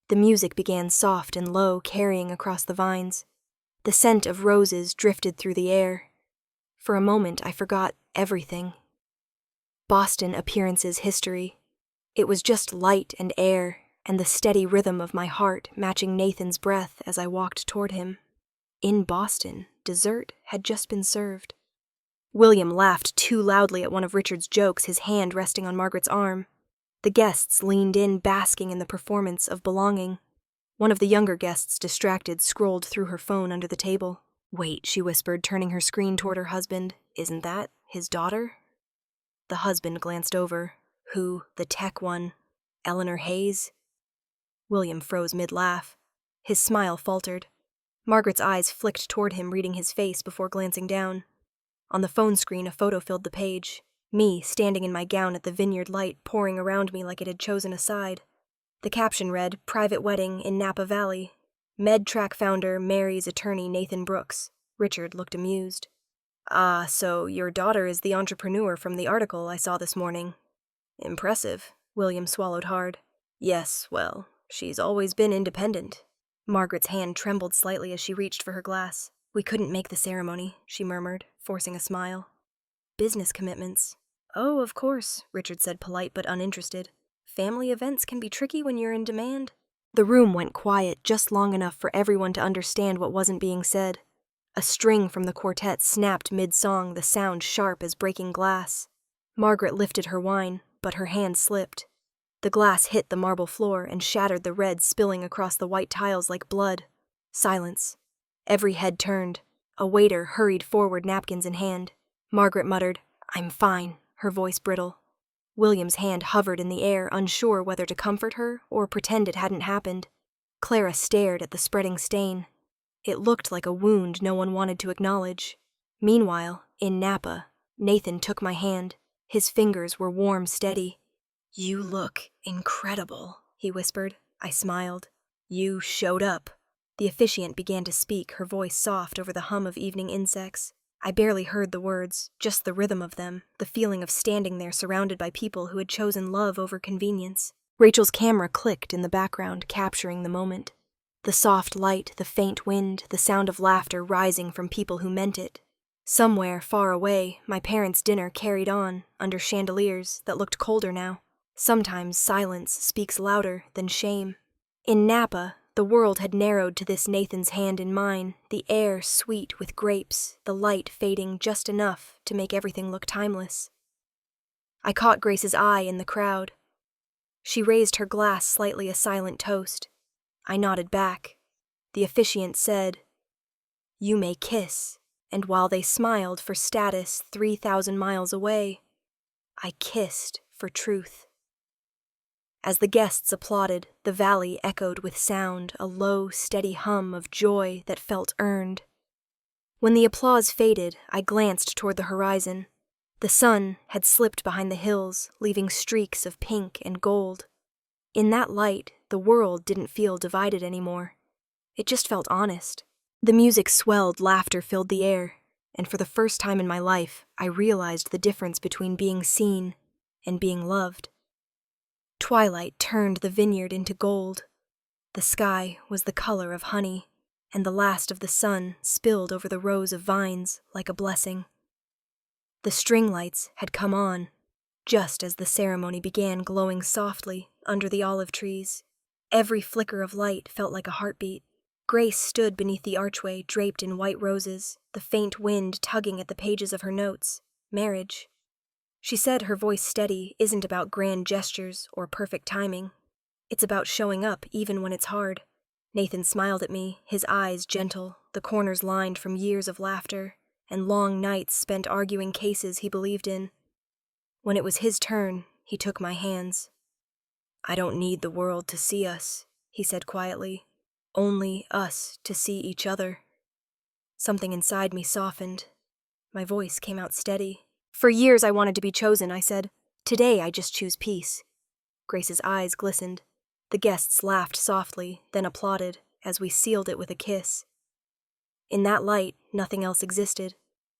The music began soft and low, carrying across the vines. The scent of roses drifted through the air. For a moment, I forgot everything. Boston appearances history. It was just light and air, and the steady rhythm of my heart matching Nathan's breath as I walked toward him. In Boston, dessert had just been served. William laughed too loudly at one of Richard's jokes, his hand resting on Margaret's arm. The guests leaned in, basking in the performance of belonging. One of the younger guests, distracted, scrolled through her phone under the table. Wait, she whispered, turning her screen toward her husband. Isn't that his daughter? The husband glanced over. Who? The tech one? Eleanor Hayes? William froze mid-laugh. His smile faltered. Margaret's eyes flicked toward him, reading his face before glancing down. On the phone screen, a photo filled the page. Me, standing in my gown at the vineyard, light pouring around me like it had chosen a side. The caption read, Private Wedding in Napa Valley. MedTrack founder marries attorney Nathan Brooks. Richard looked amused. Ah, so your daughter is the entrepreneur from the article I saw this morning. Impressive. William swallowed hard. Yes, well, she's always been independent. Margaret's hand trembled slightly as she reached for her glass. We couldn't make the ceremony, she murmured, forcing a smile. Business commitments. Oh, of course, Richard said, polite but uninterested. Family events can be tricky when you're in demand. The room went quiet, just long enough for everyone to understand what wasn't being said. A string from the quartet snapped mid-song, the sound sharp as breaking glass. Margaret lifted her wine, but her hand slipped. The glass hit the marble floor and shattered, the red spilling across the white tiles like blood. Silence. Every head turned. A waiter hurried forward, napkins in hand. Margaret muttered, I'm fine, her voice brittle. William's hand hovered in the air, unsure whether to comfort her or pretend it hadn't happened. Clara stared at the spreading stain. It looked like a wound no one wanted to acknowledge. Meanwhile, in Napa, Nathan took my hand. His fingers were warm, steady. You look incredible, he whispered. I smiled. You showed up. The officiant began to speak, her voice soft over the hum of evening insects. I barely heard the words, just the rhythm of them, the feeling of standing there surrounded by people who had chosen love over convenience. Rachel's camera clicked in the background, capturing the moment. The soft light, the faint wind, the sound of laughter rising from people who meant it. Somewhere far away, my parents' dinner carried on, under chandeliers that looked colder now. Sometimes silence speaks louder than shame. In Napa, the world had narrowed to this Nathan's hand in mine, the air sweet with grapes, the light fading just enough to make everything look timeless. I caught Grace's eye in the crowd. She raised her glass slightly, a silent toast. I nodded back. The officiant said, You may kiss, and while they smiled for status 3,000 miles away, I kissed for truth. As the guests applauded, the valley echoed with sound, a low, steady hum of joy that felt earned. When the applause faded, I glanced toward the horizon. The sun had slipped behind the hills, leaving streaks of pink and gold. In that light, the world didn't feel divided anymore. It just felt honest. The music swelled, laughter filled the air, and for the first time in my life, I realized the difference between being seen and being loved. Twilight turned the vineyard into gold. The sky was the color of honey, and the last of the sun spilled over the rows of vines like a blessing. The string lights had come on, just as the ceremony began, glowing softly under the olive trees. Every flicker of light felt like a heartbeat. Grace stood beneath the archway, draped in white roses, the faint wind tugging at the pages of her notes. Marriage. She said, her voice steady, isn't about grand gestures or perfect timing. It's about showing up even when it's hard. Nathan smiled at me, his eyes gentle, the corners lined from years of laughter and long nights spent arguing cases he believed in. When it was his turn, he took my hands. "I don't need the world to see us," he said quietly. "Only us to see each other." Something inside me softened. My voice came out steady. "For years I wanted to be chosen," I said. "Today I just choose peace." Grace's eyes glistened. The guests laughed softly, then applauded, as we sealed it with a kiss. In that light, nothing else existed.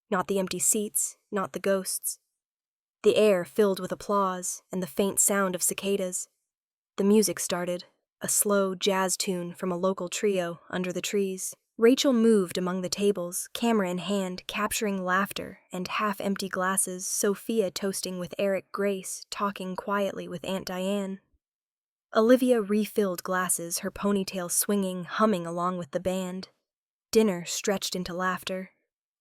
Not the empty seats, not the ghosts. The air filled with applause and the faint sound of cicadas. The music started, a slow jazz tune from a local trio under the trees. Rachel moved among the tables, camera in hand, capturing laughter and half-empty glasses, Sophia toasting with Eric, Grace talking quietly with Aunt Diane. Olivia refilled glasses, her ponytail swinging, humming along with the band. Dinner stretched into laughter.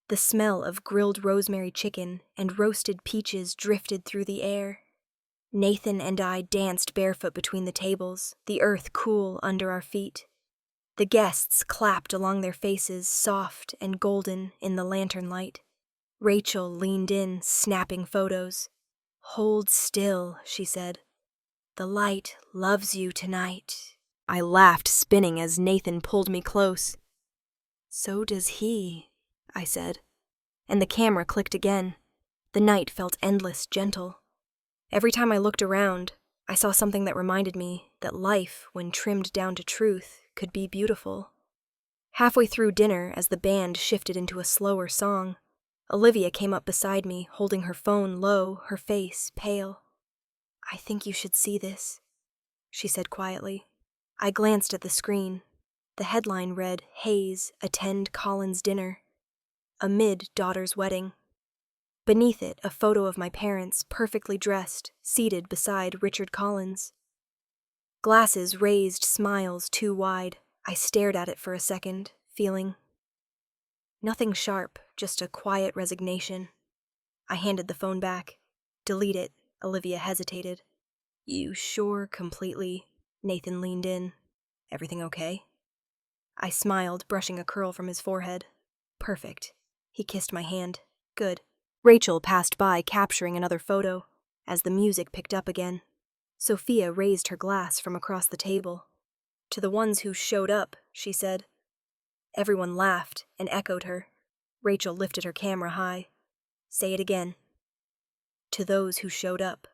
The smell of grilled rosemary chicken and roasted peaches drifted through the air. Nathan and I danced barefoot between the tables, the earth cool under our feet. The guests clapped along their faces, soft and golden in the lantern light. Rachel leaned in, snapping photos. "Hold still," she said. "The light loves you tonight." I laughed, spinning as Nathan pulled me close. "So does he," I said. And the camera clicked again. The night felt endless, gentle. Every time I looked around, I saw something that reminded me that life, when trimmed down to truth, could be beautiful. Halfway through dinner, as the band shifted into a slower song, Olivia came up beside me, holding her phone low, her face pale. "I think you should see this," she said quietly. I glanced at the screen. The headline read, "Hayes, attend Colin's dinner." Amid daughter's wedding. Beneath it, a photo of my parents, perfectly dressed, seated beside Richard Collins. Glasses raised, smiles too wide. I stared at it for a second, feeling nothing sharp, just a quiet resignation. I handed the phone back. "Delete it," Olivia hesitated. "You sure completely?" Nathan leaned in. "Everything okay?" I smiled, brushing a curl from his forehead. "Perfect." He kissed my hand. "Good." Rachel passed by, capturing another photo, as the music picked up again. Sophia raised her glass from across the table. "To the ones who showed up," she said. Everyone laughed and echoed her. Rachel lifted her camera high. "Say it again." "To those who showed up."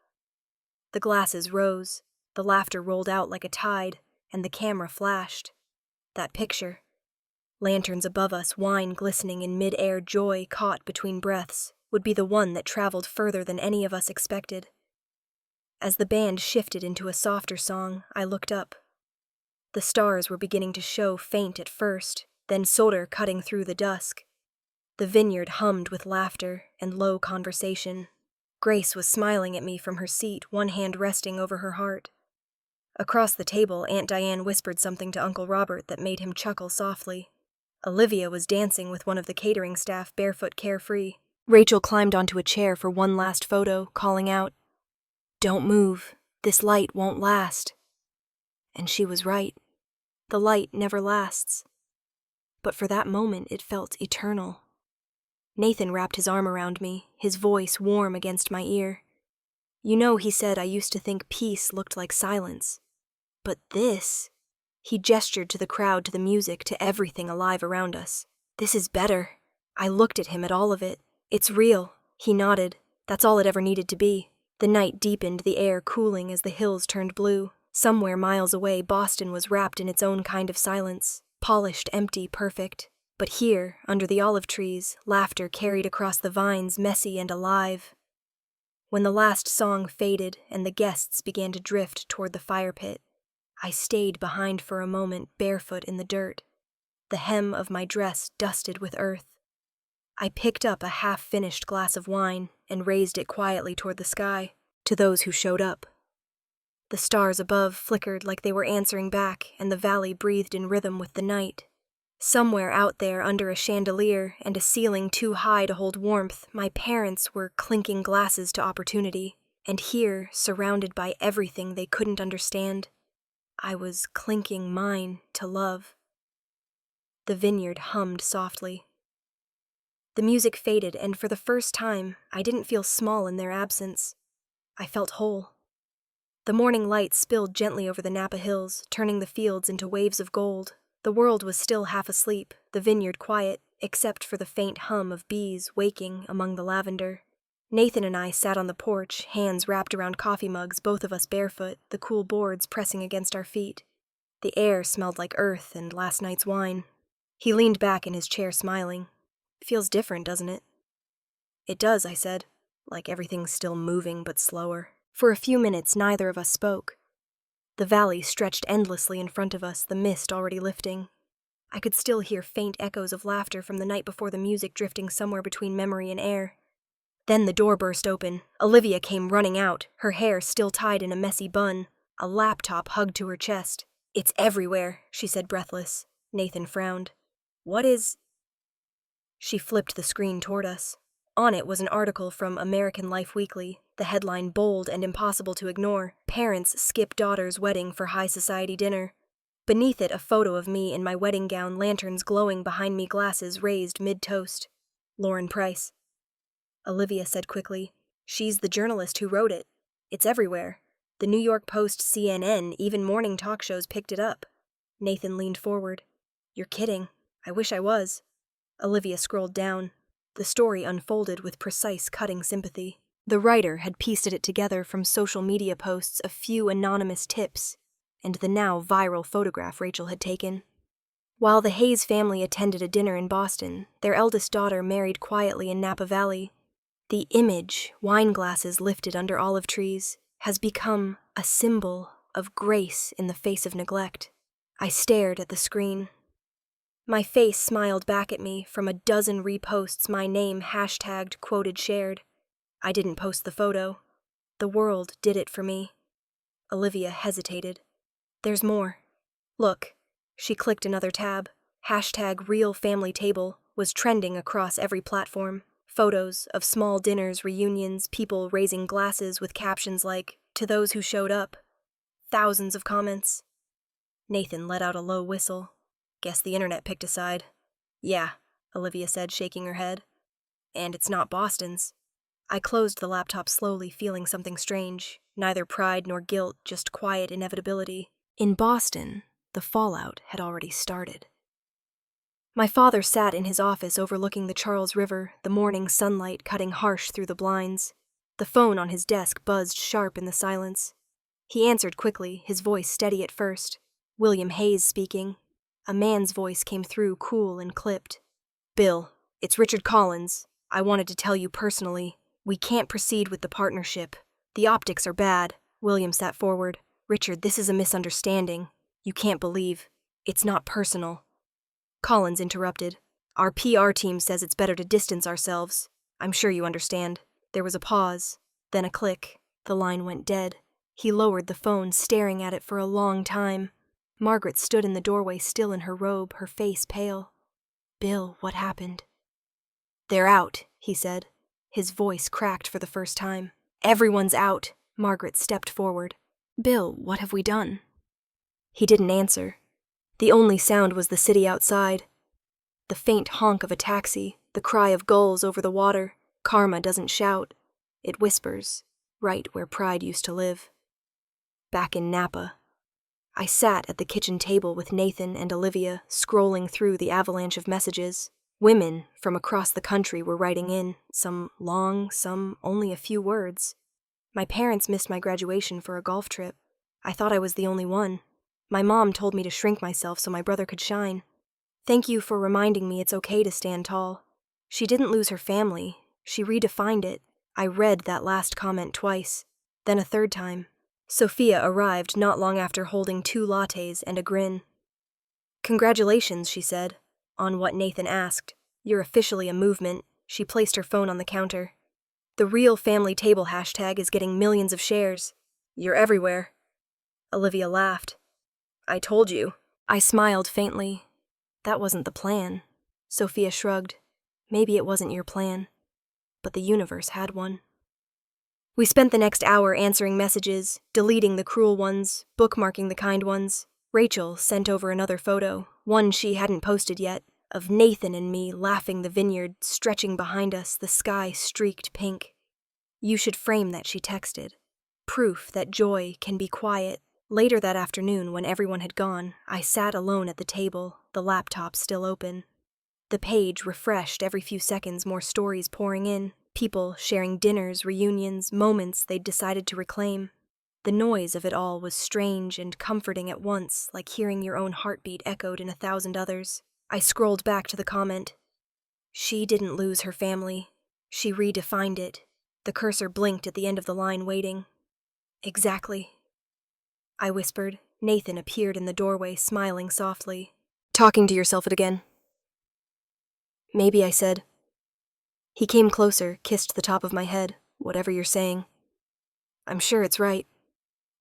The glasses rose, the laughter rolled out like a tide, and the camera flashed. That picture. Lanterns above us, wine glistening in mid-air, joy caught between breaths, would be the one that traveled further than any of us expected. As the band shifted into a softer song, I looked up. The stars were beginning to show, faint at first, then solder cutting through the dusk. The vineyard hummed with laughter and low conversation. Grace was smiling at me from her seat, one hand resting over her heart. Across the table, Aunt Diane whispered something to Uncle Robert that made him chuckle softly. Olivia was dancing with one of the catering staff, barefoot, carefree. Rachel climbed onto a chair for one last photo, calling out, "Don't move. This light won't last." And she was right. The light never lasts. But for that moment, it felt eternal. Nathan wrapped his arm around me, his voice warm against my ear. "You know," he said, "I used to think peace looked like silence. But this..." He gestured to the crowd, to the music, to everything alive around us. "This is better." I looked at him at all of it. It's real. He nodded. That's all it ever needed to be. The night deepened, the air cooling as the hills turned blue. Somewhere miles away, Boston was wrapped in its own kind of silence. Polished, empty, perfect. But here, under the olive trees, laughter carried across the vines, messy and alive. When the last song faded and the guests began to drift toward the fire pit, I stayed behind for a moment, barefoot in the dirt, the hem of my dress dusted with earth. I picked up a half-finished glass of wine and raised it quietly toward the sky, to those who showed up. The stars above flickered like they were answering back, and the valley breathed in rhythm with the night. Somewhere out there, under a chandelier and a ceiling too high to hold warmth, my parents were clinking glasses to opportunity, and here, surrounded by everything they couldn't understand, I was clinking mine to love. The vineyard hummed softly. The music faded, and for the first time, I didn't feel small in their absence. I felt whole. The morning light spilled gently over the Napa hills, turning the fields into waves of gold. The world was still half asleep, the vineyard quiet, except for the faint hum of bees waking among the lavender. Nathan and I sat on the porch, hands wrapped around coffee mugs, both of us barefoot, the cool boards pressing against our feet. The air smelled like earth and last night's wine. He leaned back in his chair, smiling. Feels different, doesn't it? It does, I said, like everything's still moving but slower. For a few minutes, neither of us spoke. The valley stretched endlessly in front of us, the mist already lifting. I could still hear faint echoes of laughter from the night before, the music drifting somewhere between memory and air. Then the door burst open. Olivia came running out, her hair still tied in a messy bun, a laptop hugged to her chest. "It's everywhere," she said, breathless. Nathan frowned. "What is—" She flipped the screen toward us. On it was an article from American Life Weekly, the headline bold and impossible to ignore: "Parents skip daughter's wedding for high society dinner." Beneath it, a photo of me in my wedding gown, lanterns glowing behind me, glasses raised mid-toast. "Lauren Price," Olivia said quickly. "She's the journalist who wrote it. It's everywhere. The New York Post, CNN, even morning talk shows picked it up." Nathan leaned forward. "You're kidding. I wish I was." Olivia scrolled down. The story unfolded with precise, cutting sympathy. The writer had pieced it together from social media posts, a few anonymous tips, and the now viral photograph Rachel had taken. While the Hayes family attended a dinner in Boston, their eldest daughter married quietly in Napa Valley. The image, wine glasses lifted under olive trees, has become a symbol of grace in the face of neglect. I stared at the screen. My face smiled back at me from a dozen reposts, my name hashtagged, quoted, shared. I didn't post the photo. The world did it for me. Olivia hesitated. "There's more. Look." She clicked another tab. Hashtag Real Family Table was trending across every platform. Photos of small dinners, reunions, people raising glasses with captions like, "To those who showed up." Thousands of comments. Nathan let out a low whistle. "Guess the internet picked a side." "Yeah," Olivia said, shaking her head. "And it's not Boston's." I closed the laptop slowly, feeling something strange. Neither pride nor guilt, just quiet inevitability. In Boston, the fallout had already started. My father sat in his office overlooking the Charles River, the morning sunlight cutting harsh through the blinds. The phone on his desk buzzed sharp in the silence. He answered quickly, his voice steady at first. William Hayes speaking. A man's voice came through, cool and clipped. "Bill, it's Richard Collins. I wanted to tell you personally. We can't proceed with the partnership. The optics are bad." William sat forward. "Richard, this is a misunderstanding. You can't believe. It's not personal." Collins interrupted. "Our PR team says it's better to distance ourselves. I'm sure you understand." There was a pause, then a click. The line went dead. He lowered the phone, staring at it for a long time. Margaret stood in the doorway, still in her robe, her face pale. "Bill, what happened?" "They're out," he said. His voice cracked for the first time. "Everyone's out." Margaret stepped forward. "Bill, what have we done?" He didn't answer. The only sound was the city outside. The faint honk of a taxi, the cry of gulls over the water. Karma doesn't shout. It whispers, right where pride used to live. Back in Napa. I sat at the kitchen table with Nathan and Olivia, scrolling through the avalanche of messages. Women from across the country were writing in, some long, some only a few words. My parents missed my graduation for a golf trip. I thought I was the only one. My mom told me to shrink myself so my brother could shine. Thank you for reminding me it's okay to stand tall. She didn't lose her family. She redefined it. I read that last comment twice, then a third time. Sophia arrived not long after holding 2 lattes and a grin. Congratulations, she said. On what Nathan asked. You're officially a movement. She placed her phone on the counter. The real family table hashtag is getting millions of shares. You're everywhere. Olivia laughed. I told you. I smiled faintly. That wasn't the plan. Sophia shrugged. Maybe it wasn't your plan. But the universe had one. We spent the next hour answering messages, deleting the cruel ones, bookmarking the kind ones. Rachel sent over another photo, one she hadn't posted yet, of Nathan and me laughing the vineyard, stretching behind us, the sky streaked pink. You should frame that, she texted. Proof that joy can be quiet. Later that afternoon, when everyone had gone, I sat alone at the table, the laptop still open. The page refreshed every few seconds, more stories pouring in, people sharing dinners, reunions, moments they'd decided to reclaim. The noise of it all was strange and comforting at once, like hearing your own heartbeat echoed in 1,000 others. I scrolled back to the comment. She didn't lose her family. She redefined it. The cursor blinked at the end of the line, waiting. Exactly. I whispered. Nathan appeared in the doorway, smiling softly. Talking to yourself again. Maybe, I said. He came closer, kissed the top of my head. Whatever you're saying. I'm sure it's right.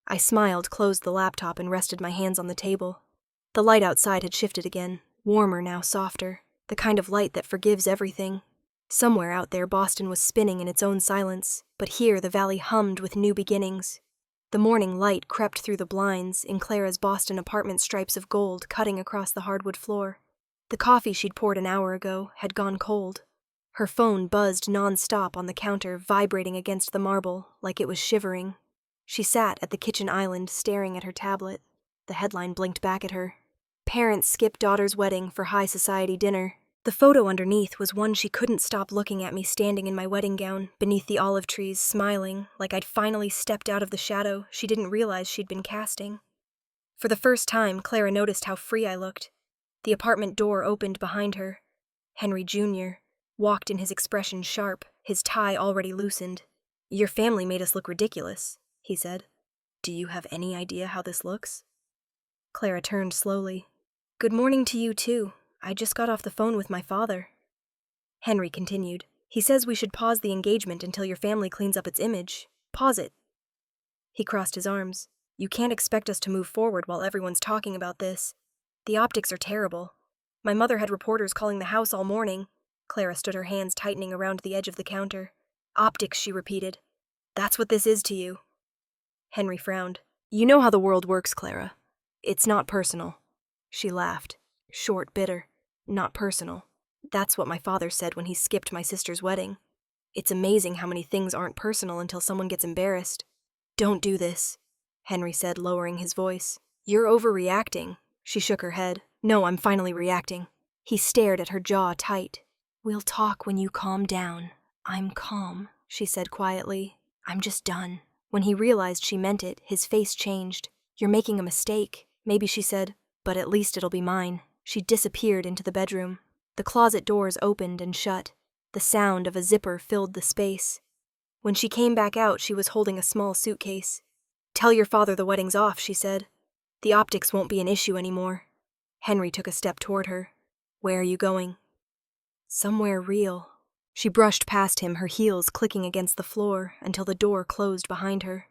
I smiled, closed the laptop, and rested my hands on the table. The light outside had shifted again, warmer now, softer, the kind of light that forgives everything. Somewhere out there, Boston was spinning in its own silence, but here the valley hummed with new beginnings. The morning light crept through the blinds, in Clara's Boston apartment, stripes of gold cutting across the hardwood floor. The coffee she'd poured an hour ago had gone cold. Her phone buzzed non-stop on the counter, vibrating against the marble, like it was shivering. She sat at the kitchen island, staring at her tablet. The headline blinked back at her. Parents skip daughter's wedding for high society dinner. The photo underneath was one she couldn't stop looking at me standing in my wedding gown, beneath the olive trees, smiling, like I'd finally stepped out of the shadow she didn't realize she'd been casting. For the first time, Clara noticed how free I looked. The apartment door opened behind her. Henry Jr. walked in, his expression sharp, his tie already loosened. Your family made us look ridiculous, he said. Do you have any idea how this looks? Clara turned slowly. Good morning to you, too. I just got off the phone with my father. Henry continued. He says we should pause the engagement until your family cleans up its image. Pause it. He crossed his arms. You can't expect us to move forward while everyone's talking about this. The optics are terrible. My mother had reporters calling the house all morning. Clara stood, her hands tightening around the edge of the counter. Optics, she repeated. That's what this is to you. Henry frowned. You know how the world works, Clara. It's not personal. She laughed. Short, bitter. Not personal. That's what my father said when he skipped my sister's wedding. It's amazing how many things aren't personal until someone gets embarrassed. Don't do this, Henry said, lowering his voice. You're overreacting. She shook her head. No, I'm finally reacting. He stared at her, jaw tight. We'll talk when you calm down. I'm calm, she said quietly. I'm just done. When he realized she meant it, his face changed. You're making a mistake, maybe, she said, but at least it'll be mine. She disappeared into the bedroom. The closet doors opened and shut. The sound of a zipper filled the space. When she came back out, she was holding a small suitcase. Tell your father the wedding's off, she said. The optics won't be an issue anymore. Henry took a step toward her. Where are you going? Somewhere real. She brushed past him, her heels clicking against the floor, until the door closed behind her.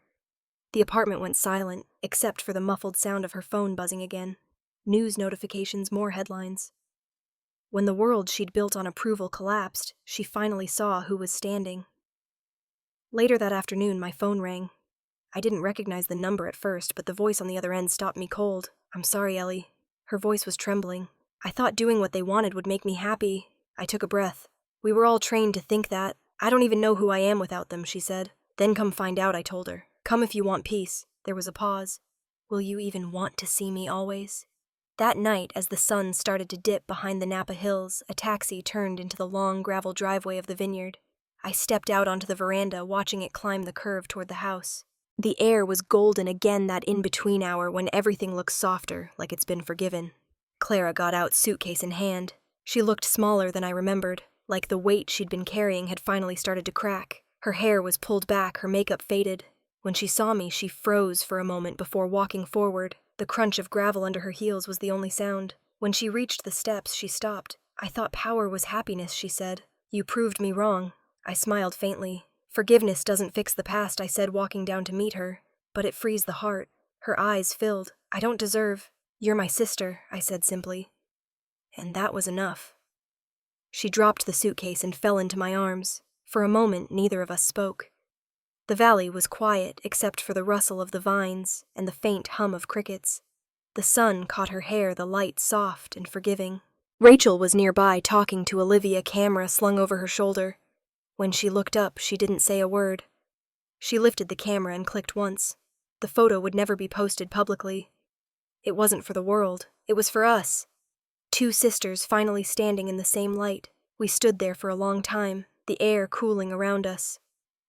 The apartment went silent, except for the muffled sound of her phone buzzing again. News notifications, more headlines. When the world she'd built on approval collapsed, she finally saw who was standing. Later that afternoon, my phone rang. I didn't recognize the number at first, but the voice on the other end stopped me cold. I'm sorry, Ellie. Her voice was trembling. I thought doing what they wanted would make me happy. I took a breath. We were all trained to think that. I don't even know who I am without them, she said. Then come find out, I told her. Come if you want peace. There was a pause. Will you even want to see me always? That night, as the sun started to dip behind the Napa Hills, a taxi turned into the long gravel driveway of the Vineyard. I stepped out onto the veranda, watching it climb the curve toward the house. The air was golden again, that in-between hour when everything looks softer, like it's been forgiven. Clara got out, suitcase in hand. She looked smaller than I remembered, like the weight she'd been carrying had finally started to crack. Her hair was pulled back, her makeup faded. When she saw me, she froze for a moment before walking forward. The crunch of gravel under her heels was the only sound. When she reached the steps, she stopped. "I thought power was happiness," she said. "You proved me wrong." I smiled faintly. "Forgiveness doesn't fix the past," I said, walking down to meet her. "But it frees the heart." Her eyes filled. "I don't deserve—" "You're my sister," I said simply. And that was enough. She dropped the suitcase and fell into my arms. For a moment, neither of us spoke. The valley was quiet except for the rustle of the vines and the faint hum of crickets. The sun caught her hair, the light soft and forgiving. Rachel was nearby, talking to Olivia, camera slung over her shoulder. When she looked up, she didn't say a word. She lifted the camera and clicked once. The photo would never be posted publicly. It wasn't for the world. It was for us. Two sisters finally standing in the same light. We stood there for a long time, the air cooling around us.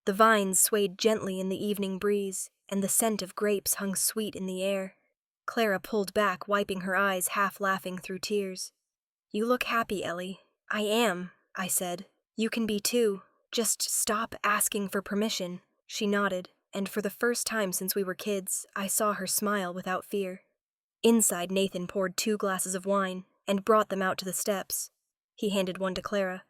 The vines swayed gently in the evening breeze, and the scent of grapes hung sweet in the air. Clara pulled back, wiping her eyes, half laughing through tears. "You look happy, Ellie." "I am," I said. "You can be too. Just stop asking for permission." She nodded, and for the first time since we were kids, I saw her smile without fear. Inside, Nathan poured 2 glasses of wine and brought them out to the steps. He handed one to Clara.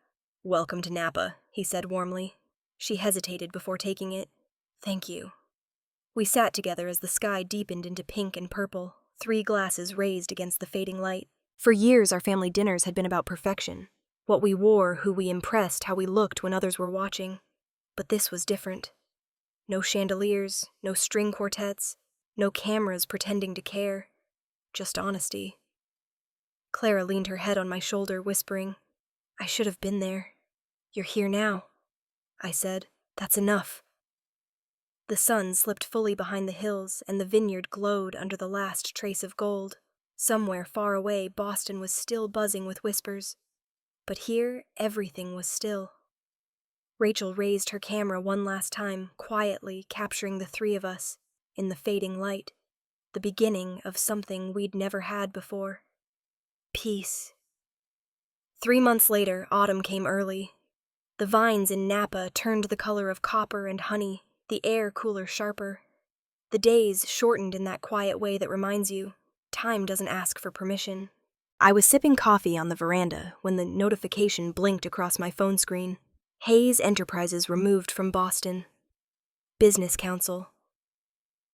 "Welcome to Napa," he said warmly. She hesitated before taking it. "Thank you." We sat together as the sky deepened into pink and purple, 3 glasses raised against the fading light. For years, our family dinners had been about perfection. What we wore, who we impressed, how we looked when others were watching. But this was different. No chandeliers, no string quartets, no cameras pretending to care. Just honesty. Clara leaned her head on my shoulder, whispering, "I should have been there." "You're here now," I said. "That's enough." The sun slipped fully behind the hills, and the vineyard glowed under the last trace of gold. Somewhere far away, Boston was still buzzing with whispers. But here, everything was still. Rachel raised her camera one last time, quietly capturing the 3 of us, in the fading light. The beginning of something we'd never had before. Peace. 3 months later, autumn came early. The vines in Napa turned the color of copper and honey, the air cooler, sharper. The days shortened in that quiet way that reminds you, time doesn't ask for permission. I was sipping coffee on the veranda when the notification blinked across my phone screen. Hayes Enterprises removed from Boston. Business Council.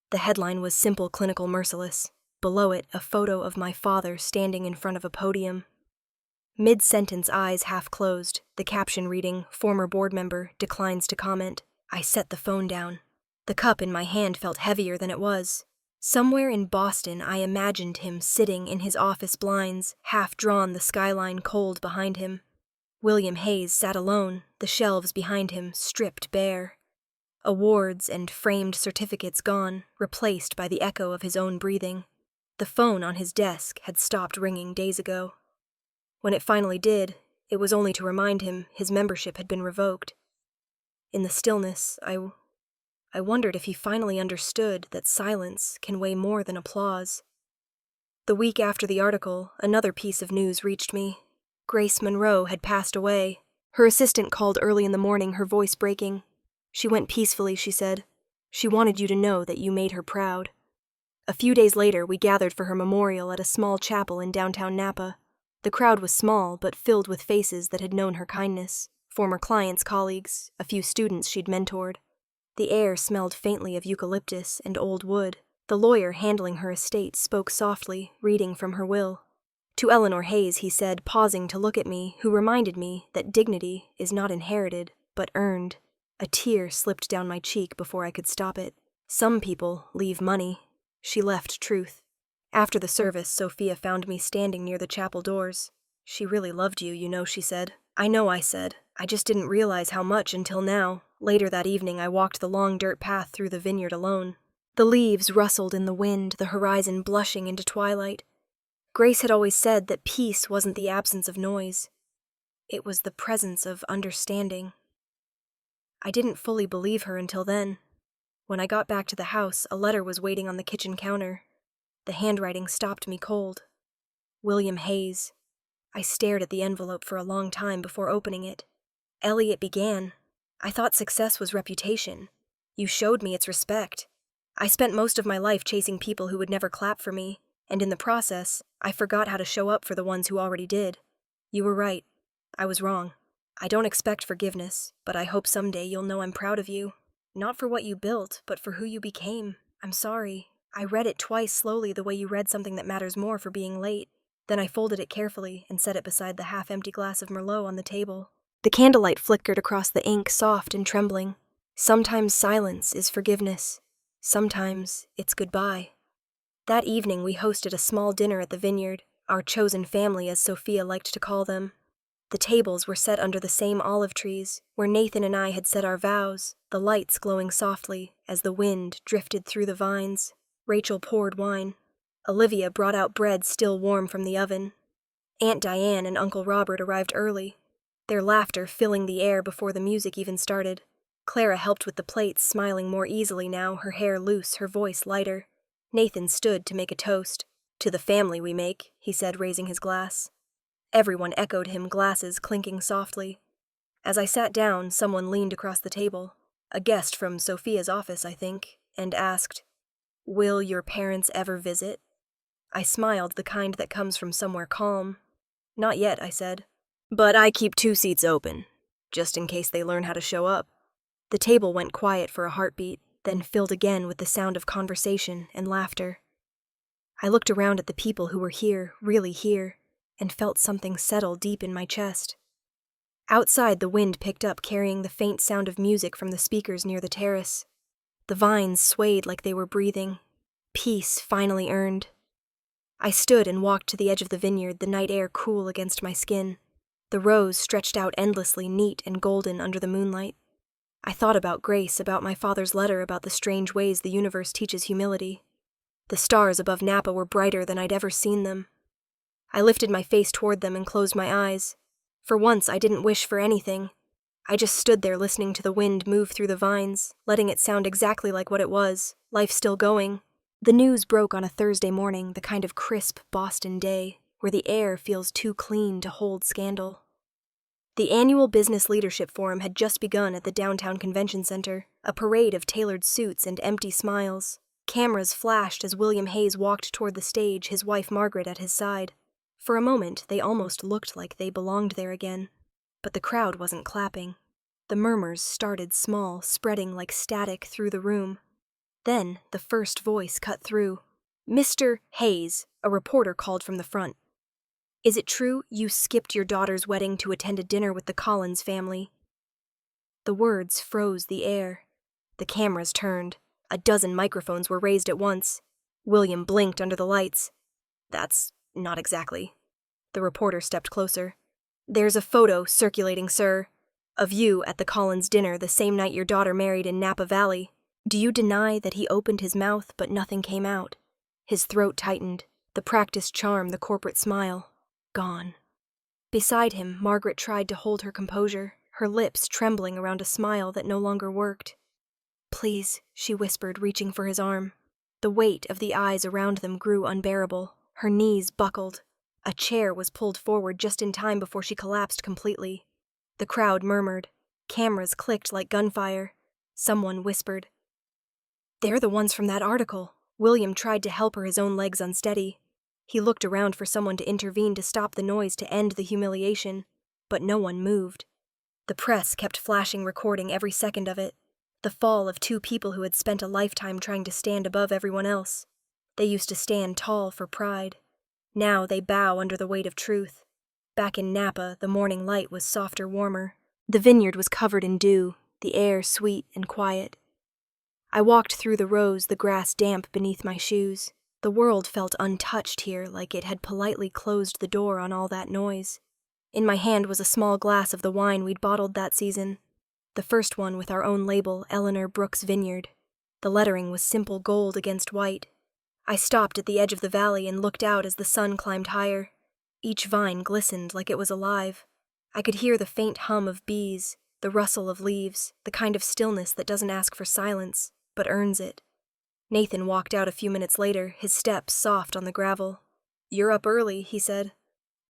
The headline was simple, clinical, merciless. Below it, a photo of my father standing in front of a podium. Mid-sentence, eyes half closed, the caption reading, "Former board member, declines to comment." I set the phone down. The cup in my hand felt heavier than it was. Somewhere in Boston, I imagined him sitting in his office blinds, half drawn, the skyline cold behind him. William Hayes sat alone, the shelves behind him stripped bare. Awards and framed certificates gone, replaced by the echo of his own breathing. The phone on his desk had stopped ringing days ago. When it finally did, it was only to remind him his membership had been revoked. In the stillness, I wondered if he finally understood that silence can weigh more than applause. The week after the article, another piece of news reached me. Grace Monroe had passed away. Her assistant called early in the morning, her voice breaking. "She went peacefully," she said. "She wanted you to know that you made her proud." A few days later, we gathered for her memorial at a small chapel in downtown Napa. The crowd was small, but filled with faces that had known her kindness. Former clients, colleagues, a few students she'd mentored. The air smelled faintly of eucalyptus and old wood. The lawyer handling her estate spoke softly, reading from her will. To Eleanor Hayes, he said, pausing to look at me, who reminded me that dignity is not inherited, but earned. A tear slipped down my cheek before I could stop it. Some people leave money. She left truth. After the service, Sophia found me standing near the chapel doors. "She really loved you, you know," she said. "I know," I said. "I just didn't realize how much until now." Later that evening, I walked the long dirt path through the vineyard alone. The leaves rustled in the wind, the horizon blushing into twilight. Grace had always said that peace wasn't the absence of noise. It was the presence of understanding. I didn't fully believe her until then. When I got back to the house, a letter was waiting on the kitchen counter. The handwriting stopped me cold. William Hayes. I stared at the envelope for a long time before opening it. Ellie, it began. I thought success was reputation. You showed me its respect. I spent most of my life chasing people who would never clap for me, and in the process, I forgot how to show up for the ones who already did. You were right. I was wrong. I don't expect forgiveness, but I hope someday you'll know I'm proud of you. Not for what you built, but for who you became. I'm sorry. I read it twice slowly the way you read something that matters more for being late. Then I folded it carefully and set it beside the half-empty glass of Merlot on the table. The candlelight flickered across the ink, soft and trembling. Sometimes silence is forgiveness. Sometimes it's goodbye. That evening we hosted a small dinner at the Vineyard, our chosen family as Sophia liked to call them. The tables were set under the same olive trees, where Nathan and I had said our vows, the lights glowing softly as the wind drifted through the vines. Rachel poured wine. Olivia brought out bread still warm from the oven. Aunt Diane and Uncle Robert arrived early, their laughter filling the air before the music even started. Clara helped with the plates, smiling more easily now, her hair loose, her voice lighter. Nathan stood to make a toast. "To the family we make," he said, raising his glass. Everyone echoed him, glasses clinking softly. As I sat down, someone leaned across the table, a guest from Sophia's office, I think, and asked, "Will your parents ever visit?" I smiled, the kind that comes from somewhere calm. "Not yet," I said. "But I keep 2 seats open, just in case they learn how to show up." The table went quiet for a heartbeat, then filled again with the sound of conversation and laughter. I looked around at the people who were here, really here, and felt something settle deep in my chest. Outside, the wind picked up, carrying the faint sound of music from the speakers near the terrace. The vines swayed like they were breathing. Peace finally earned. I stood and walked to the edge of the vineyard, the night air cool against my skin. The rows stretched out endlessly, neat and golden under the moonlight. I thought about Grace, about my father's letter, about the strange ways the universe teaches humility. The stars above Napa were brighter than I'd ever seen them. I lifted my face toward them and closed my eyes. For once, I didn't wish for anything. I just stood there listening to the wind move through the vines, letting it sound exactly like what it was, life still going. The news broke on a Thursday morning, the kind of crisp Boston day, where the air feels too clean to hold scandal. The annual Business Leadership Forum had just begun at the downtown convention center, a parade of tailored suits and empty smiles. Cameras flashed as William Hayes walked toward the stage, his wife Margaret at his side. For a moment, they almost looked like they belonged there again. But the crowd wasn't clapping. The murmurs started small, spreading like static through the room. Then, the first voice cut through. "Mr. Hayes," a reporter called from the front. "Is it true you skipped your daughter's wedding to attend a dinner with the Collins family?" The words froze the air. The cameras turned. A dozen microphones were raised at once. William blinked under the lights. "That's not exactly." The reporter stepped closer. "There's a photo circulating, sir, of you at the Collins dinner the same night your daughter married in Napa Valley. Do you deny that he opened his mouth but nothing came out? His throat tightened, the practiced charm, the corporate smile, gone." Beside him, Margaret tried to hold her composure, her lips trembling around a smile that no longer worked. "Please," she whispered, reaching for his arm. The weight of the eyes around them grew unbearable. Her knees buckled. A chair was pulled forward just in time before she collapsed completely. The crowd murmured. Cameras clicked like gunfire. Someone whispered, "They're the ones from that article." William tried to help her, his own legs unsteady. He looked around for someone to intervene, to stop the noise, to end the humiliation, but no one moved. The press kept flashing, recording every second of it. The fall of 2 people who had spent a lifetime trying to stand above everyone else. They used to stand tall for pride. Now they bow under the weight of truth. Back in Napa, the morning light was softer, warmer. The vineyard was covered in dew, the air sweet and quiet. I walked through the rows, the grass damp beneath my shoes. The world felt untouched here, like it had politely closed the door on all that noise. In my hand was a small glass of the wine we'd bottled that season. The first one with our own label, Eleanor Brooks Vineyard. The lettering was simple gold against white. I stopped at the edge of the valley and looked out as the sun climbed higher. Each vine glistened like it was alive. I could hear the faint hum of bees, the rustle of leaves, the kind of stillness that doesn't ask for silence, but earns it. Nathan walked out a few minutes later, his steps soft on the gravel. "You're up early," he said.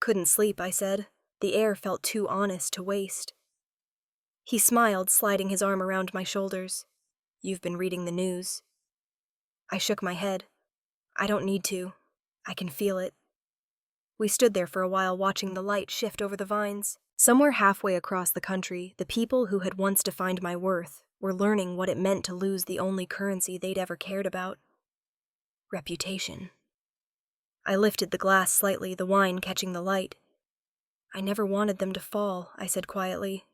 "Couldn't sleep," I said. The air felt too honest to waste. He smiled, sliding his arm around my shoulders. "You've been reading the news." I shook my head. "I don't need to. I can feel it." We stood there for a while watching the light shift over the vines. Somewhere halfway across the country, the people who had once defined my worth were learning what it meant to lose the only currency they'd ever cared about. Reputation. I lifted the glass slightly, the wine catching the light. "I never wanted them to fall," I said quietly.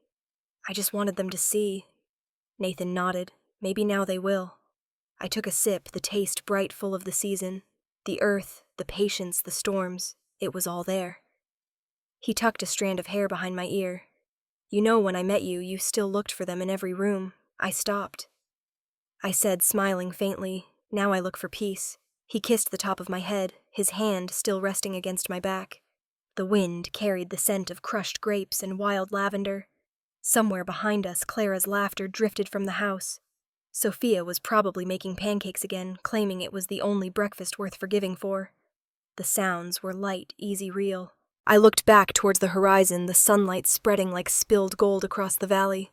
"I just wanted them to see." Nathan nodded. "Maybe now they will." I took a sip, the taste bright full of the season. The earth, the patience, the storms, it was all there. He tucked a strand of hair behind my ear. "You know, when I met you, you still looked for them in every room." I stopped. I said, smiling faintly, "Now I look for peace." He kissed the top of my head, his hand still resting against my back. The wind carried the scent of crushed grapes and wild lavender. Somewhere behind us, Clara's laughter drifted from the house. Sophia was probably making pancakes again, claiming it was the only breakfast worth forgiving for. The sounds were light, easy, real. I looked back towards the horizon, the sunlight spreading like spilled gold across the valley.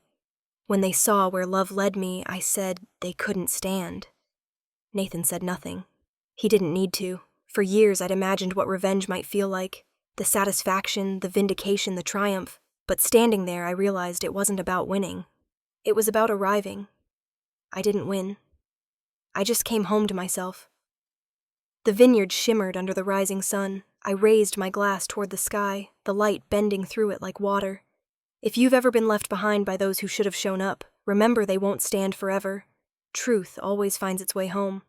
When they saw where love led me, I said they couldn't stand. Nathan said nothing. He didn't need to. For years I'd imagined what revenge might feel like. The satisfaction, the vindication, the triumph. But standing there, I realized it wasn't about winning. It was about arriving. I didn't win. I just came home to myself. The vineyard shimmered under the rising sun. I raised my glass toward the sky, the light bending through it like water. If you've ever been left behind by those who should have shown up, remember they won't stand forever. Truth always finds its way home.